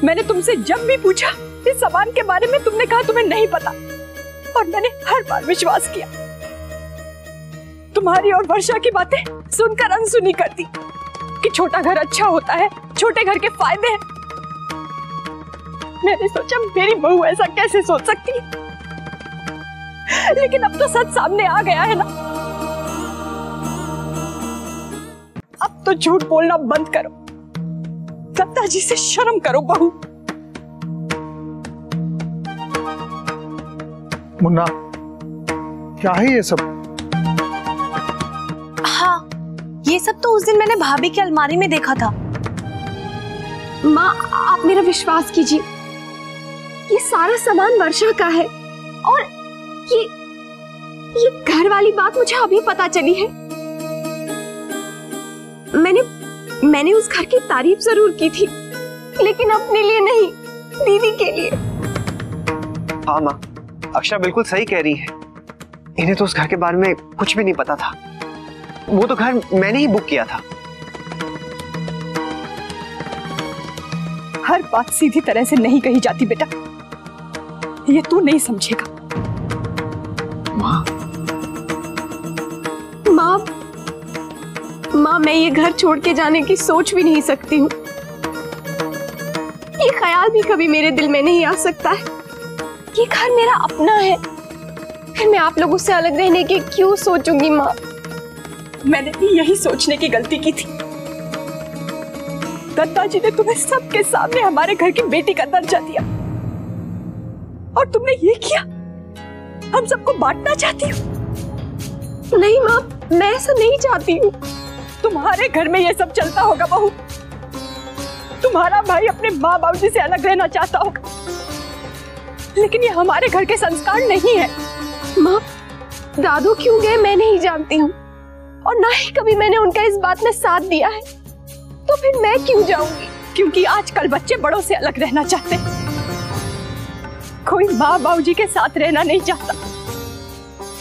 मैंने तुमसे जब भी पूछा इस सामान के बारे में, तुमने कहा तुम्हें नहीं पता, और मैंने हर बार विश्वास किया। तुम्हारी और वर्षा की बातें सुनकर अनसुनी कर दी कि छोटा घर अच्छा होता है, छोटे घर के फायदे हैं। मैंने सोचा मेरी बहू ऐसा कैसे सोच सकती है, लेकिन अब तो सच सामने आ गया है ना। अब तो झूठ बोलना बंद करो, दत्ता जी से शर्म करो बहू। मुन्ना, क्या है ये सब? हाँ, ये सब तो उस दिन मैंने भाभी की अलमारी में देखा था। माँ, आप मेरा विश्वास कीजिए, ये सारा सामान वर्षा का है, और ये घर वाली बात मुझे अभी पता चली है। मैंने उस घर की तारीफ जरूर की थी, लेकिन अपने लिए नहीं, दीदी के लिए। हाँ माँ, अक्षरा बिल्कुल सही कह रही है। इन्हें तो उस घर के बारे में कुछ भी नहीं पता था। वो तो घर मैंने ही बुक किया था। हर बात सीधी तरह से नहीं कही जाती बेटा, ये तू नहीं समझेगा। माँ, मैं ये घर छोड़ के जाने की सोच भी नहीं सकती हूँ। ये ख्याल भी कभी मेरे दिल में नहीं आ सकता है। ये घर मेरा अपना है, फिर मैं आप लोगों से अलग रहने की क्यों सोचूंगी माँ? मैंने भी यही सोचने की गलती की थी। दत्ता जी ने तुम्हें सबके सामने हमारे घर की बेटी का दर्जा दिया, और तुमने ये किया। हम सबको बांटना चाहती हो? नहीं माँ, मैं ऐसा नहीं चाहती हूँ। तुम्हारे घर में ये सब चलता होगा बहू। तुम्हारा भाई अपने माँ बाप जी से अलग रहना चाहता होगा, लेकिन ये हमारे घर के संस्कार नहीं है। माँ, दादू क्यों गए मैं नहीं जानती हूँ, और ना ही कभी मैंने उनका इस बात में साथ दिया है, तो फिर मैं क्यों जाऊंगी? क्योंकि आजकल बच्चे बड़ों से अलग रहना चाहते हैं। कोई माँ बाबू जी के साथ रहना नहीं चाहता,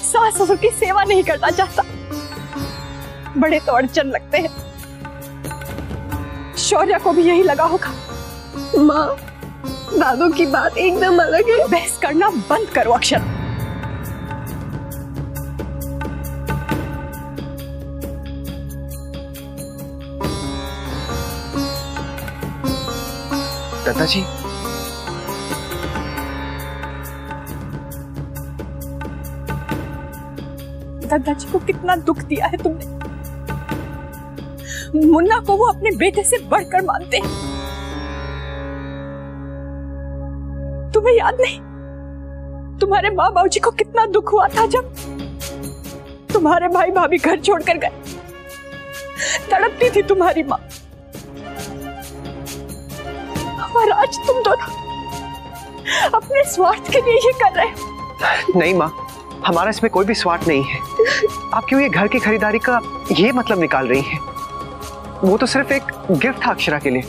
सास ससुर की सेवा नहीं करना चाहता। बड़े तो अड़चन लगते हैं। शौर्य को भी यही लगा होगा। माँ, दादू की बात एकदम अलग है। बहस करना बंद करो अक्षर। दादाजी, दादाजी को कितना दुख दिया है तुमने। मुन्ना को वो अपने बेटे से बढ़कर मानते हैं। तुम्हें याद नहीं तुम्हारे माँ बाबू जी को कितना दुख हुआ था जब तुम्हारे भाई भाभी घर छोड़कर गए। तड़पती थी तुम्हारी माँ, और आज तुम दोनों अपने स्वार्थ के लिए ये कर रहे हो। नहीं माँ, हमारा इसमें कोई भी स्वार्थ नहीं है। आप क्यों ये घर की खरीदारी का ये मतलब निकाल रही हैं? वो तो सिर्फ एक गिफ्ट था अक्षरा के लिए।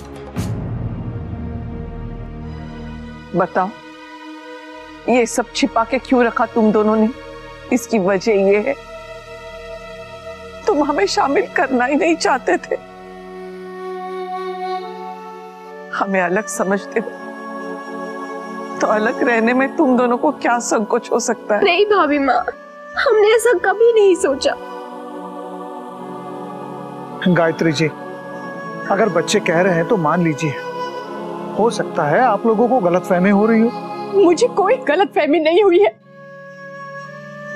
बताओ, ये सब छिपा के क्यों रखा तुम दोनों ने? इसकी वजह ये है तुम हमें शामिल करना ही नहीं चाहते थे। हमें अलग समझते हो तो अलग रहने में तुम दोनों को क्या संकोच हो सकता है? नहीं भाभी माँ, हमने ऐसा कभी नहीं सोचा। गायत्री जी, अगर बच्चे कह रहे हैं तो मान लीजिए। हो सकता है आप लोगों को गलतफहमी हो रही हो। मुझे कोई गलतफहमी नहीं हुई है।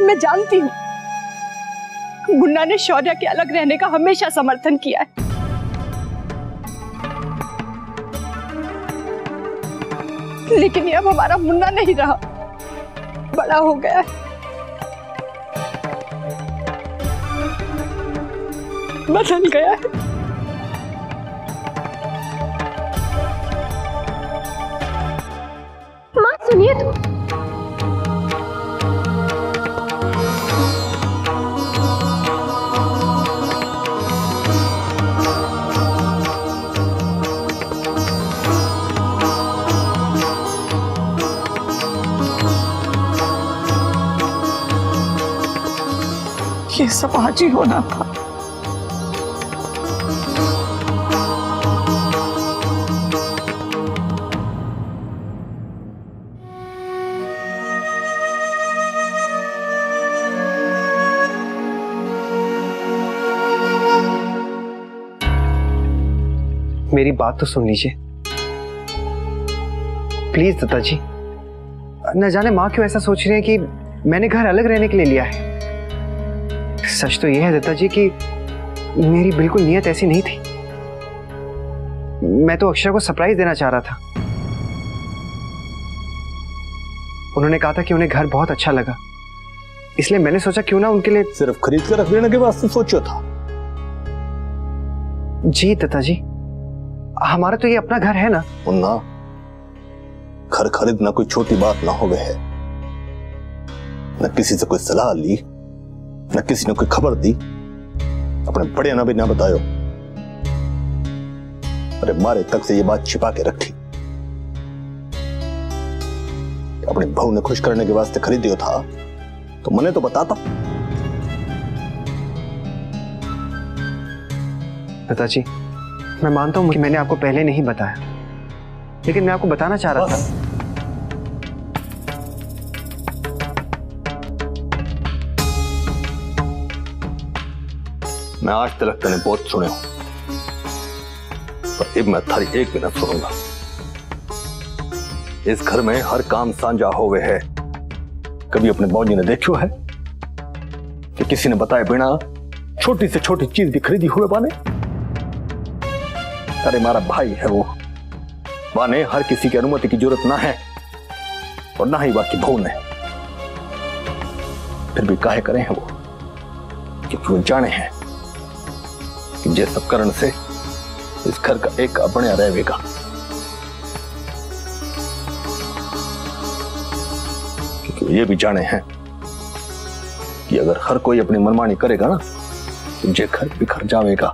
मैं जानती हूँ मुन्ना ने शौर्य के अलग रहने का हमेशा समर्थन किया है। लेकिन ये अब हमारा मुन्ना नहीं रहा, बड़ा हो गया है। बदल गया है। माँ सुनिए तो। ये सब आज ही होना था। मेरी बात तो सुन लीजिए प्लीज दादाजी। न जाने माँ क्यों ऐसा सोच रहे हैं कि मैंने घर अलग रहने के लिए लिया है। सच तो यह है दादाजी कि मेरी बिल्कुल नीयत ऐसी नहीं थी। मैं तो अक्षरा को सरप्राइज देना चाह रहा था। उन्होंने कहा था कि उन्हें घर बहुत अच्छा लगा, इसलिए मैंने सोचा क्यों ना उनके लिए सिर्फ खरीद कर रख देने के वास्ते सोचा था। जी दादाजी, हमारा तो ये अपना घर है ना। मुन्ना, घर खरीदना कोई छोटी बात ना हो गए है। न किसी से कोई सलाह ली, न किसी ने कोई खबर दी, अपने बड़े ना भी ना बतायो। अरे मारे तक से ये बात छिपा के रखी। अपनी बहू ने खुश करने के वास्ते खरीदियो था तो मने तो बताता। दादाजी, मैं मानता हूं कि मैंने आपको पहले नहीं बताया, लेकिन मैं आपको बताना चाह रहा था। मैं आज तक तने बहुत सुने हो, पर अब मैं थारी एक भी न सुनूंगा। इस घर में हर काम साझा होवे है। कभी अपने बाबूजी ने देखो है कि किसी ने बताए बिना छोटी से छोटी चीज भी खरीदी हुए बाने? अरे मारा भाई है वो, बाने हर किसी की अनुमति की जरूरत ना है और ना ही बाकी बहू ने। फिर भी काहे करें हैं वो, क्योंकि वो जाने हैं कि जे सब कारण से इस घर का एक अपने रहेगा। क्योंकि ये भी जाने हैं कि अगर हर कोई अपनी मनमानी करेगा ना तो जे घर बिखर जाएगा।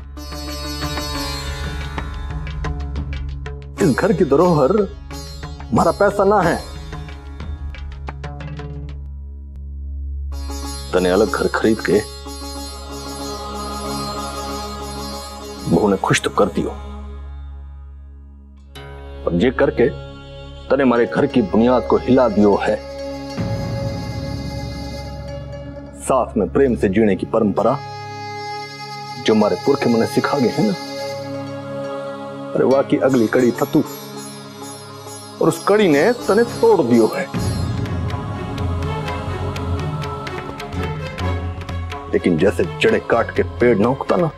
इस घर की धरोहर हमारा पैसा ना है। तने अलग घर खरीद के बहू ने खुश तो कर दियो, पर ये करके तने हमारे घर की बुनियाद को हिला दियो है। साथ में प्रेम से जीने की परंपरा जो हमारे पुरखे मने सिखा गए हैं ना, अरे वाह की अगली कड़ी था तू, और उस कड़ी ने तने तोड़ दियो है। लेकिन जैसे जड़े काट के पेड़ न उगता ना,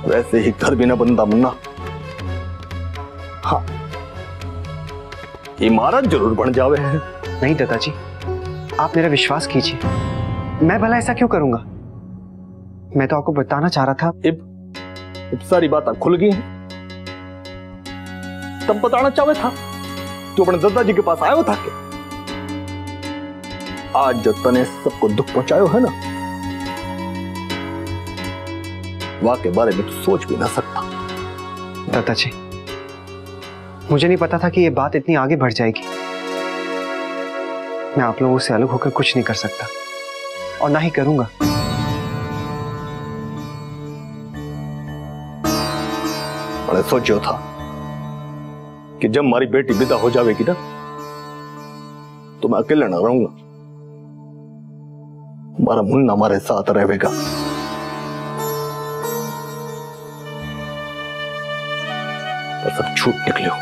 वैसे ही घर भी ना बनता मुन्ना। हाँ, इमारत जरूर बन जावे है। नहीं दादाजी, आप मेरा विश्वास कीजिए, मैं भला ऐसा क्यों करूंगा। मैं तो आपको बताना चाह रहा था। अब सारी बातें खुल गई हैं। तब बताना चाहे था तो अपने दादाजी के पास आयो था कि आज जो तने सबको दुख पहुंचायो है ना, वाह के बारे में तो सोच भी ना सकता। दादाजी, मुझे नहीं पता था कि ये बात इतनी आगे बढ़ जाएगी। मैं आप लोगों से अलग होकर कुछ नहीं कर सकता और ना ही करूंगा। मैंने सोचो था कि जब हमारी बेटी विदा हो जाएगी ना तो मैं अकेले ना रहूंगा, हमारा मुन्ना हमारे साथ रहेगा। पर सब झूठ निकले हो।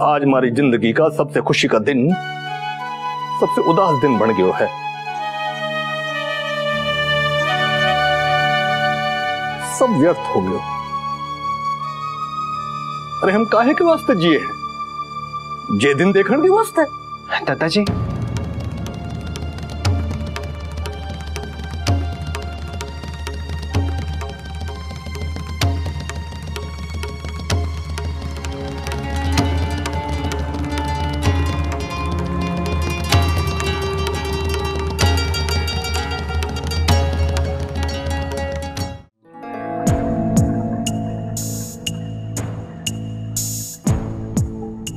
आज हमारी जिंदगी का सबसे खुशी का दिन सबसे उदास दिन बन गया है। सब व्यर्थ हो गया। अरे हम काहे के वास्ते जिए हैं? जे दिन देखने के वास्ते। दादाजी,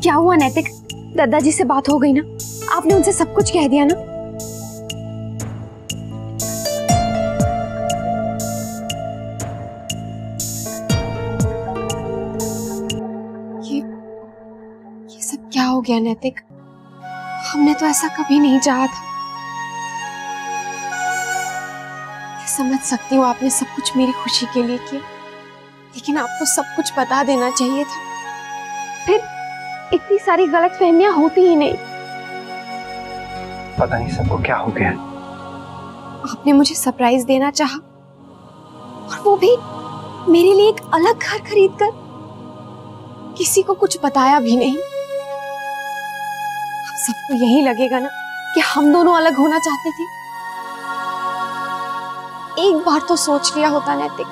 क्या हुआ नैतिक? दादाजी से बात हो गई ना? आपने उनसे सब कुछ कह दिया ना? ये सब क्या हो गया नैतिक? हमने तो ऐसा कभी नहीं चाहा था। ये समझ सकती हूँ आपने सब कुछ मेरी खुशी के लिए किया, लेकिन आपको सब कुछ बता देना चाहिए था, फिर इतनी सारी गलतफहमियां होती ही नहीं। पता नहीं सबको क्या हो गया। आपने मुझे सरप्राइज देना चाहा, और वो भी मेरे लिए एक अलग घर खरीद कर, किसी को कुछ बताया भी नहीं। अब सबको यही लगेगा ना कि हम दोनों अलग होना चाहते थे। एक बार तो सोच लिया होता नैतिक,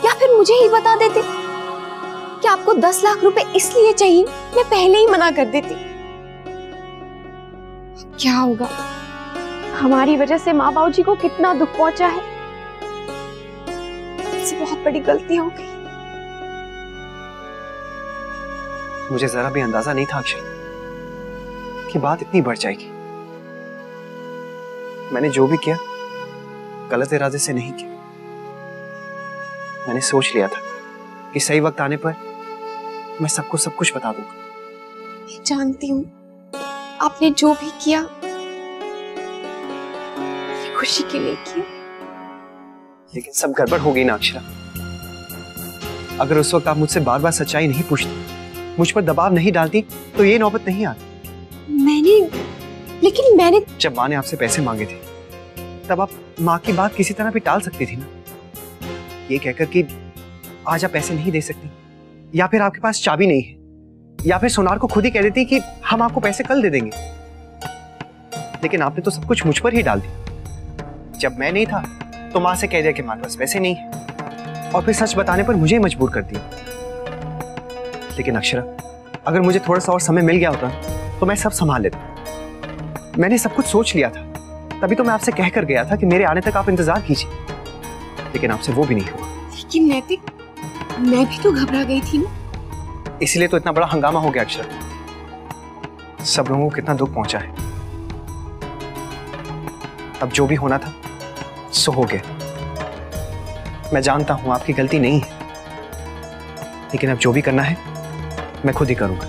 या फिर मुझे ही बता देते कि आपको 10 लाख रुपए इसलिए चाहिए, मैं पहले ही मना कर देती। क्या होगा, हमारी वजह से माँ बाबू जी को कितना दुख पहुंचा है। मुझसे बहुत बड़ी गलती हो गई। मुझे जरा भी अंदाजा नहीं था अक्षय कि बात इतनी बढ़ जाएगी। मैंने जो भी किया गलत इरादे से नहीं किया। मैंने सोच लिया था कि सही वक्त आने पर मैं सबको सब कुछ बता दूंगा। मैं जानती हूँ आपने जो भी किया ये खुशी के लिए किया, लेकिन सब गड़बड़ हो गई ना अक्षरा। अगर उस वक्त आप मुझसे बार बार सच्चाई नहीं पूछती, मुझ पर दबाव नहीं डालती, तो ये नौबत नहीं आती। लेकिन मैंने जब माँ ने आपसे पैसे मांगे थे तब आप माँ की बात किसी तरह भी टाल सकती थी ना, ये कहकर कि आज आप पैसे नहीं दे सकती, या फिर आपके पास चाबी नहीं है, या फिर सोनार को खुद ही कह देती कि हम आपको पैसे कल दे देंगे। लेकिन आपने तो सब कुछ मुझ पर ही डाल दिया। जब मैं नहीं था तो माँ से कह दिया कि हमारे पास पैसे नहीं है, और फिर सच बताने पर मुझे मजबूर कर दिया। लेकिन अक्षरा, अगर मुझे थोड़ा सा और समय मिल गया होता तो मैं सब संभाल लेता। मैंने सब कुछ सोच लिया था, तभी तो मैं आपसे कह कर गया था कि मेरे आने तक आप इंतजार कीजिए, लेकिन आपसे वो भी नहीं हुआ। लेकिन नैतिक, मैं भी तो घबरा गई थी ना। इसीलिए तो इतना बड़ा हंगामा हो गया अक्षरा। सब लोगों को कितना दुख पहुंचा है। अब जो भी होना था सो हो गया। मैं जानता हूं आपकी गलती नहीं है, लेकिन अब जो भी करना है मैं खुद ही करूंगा।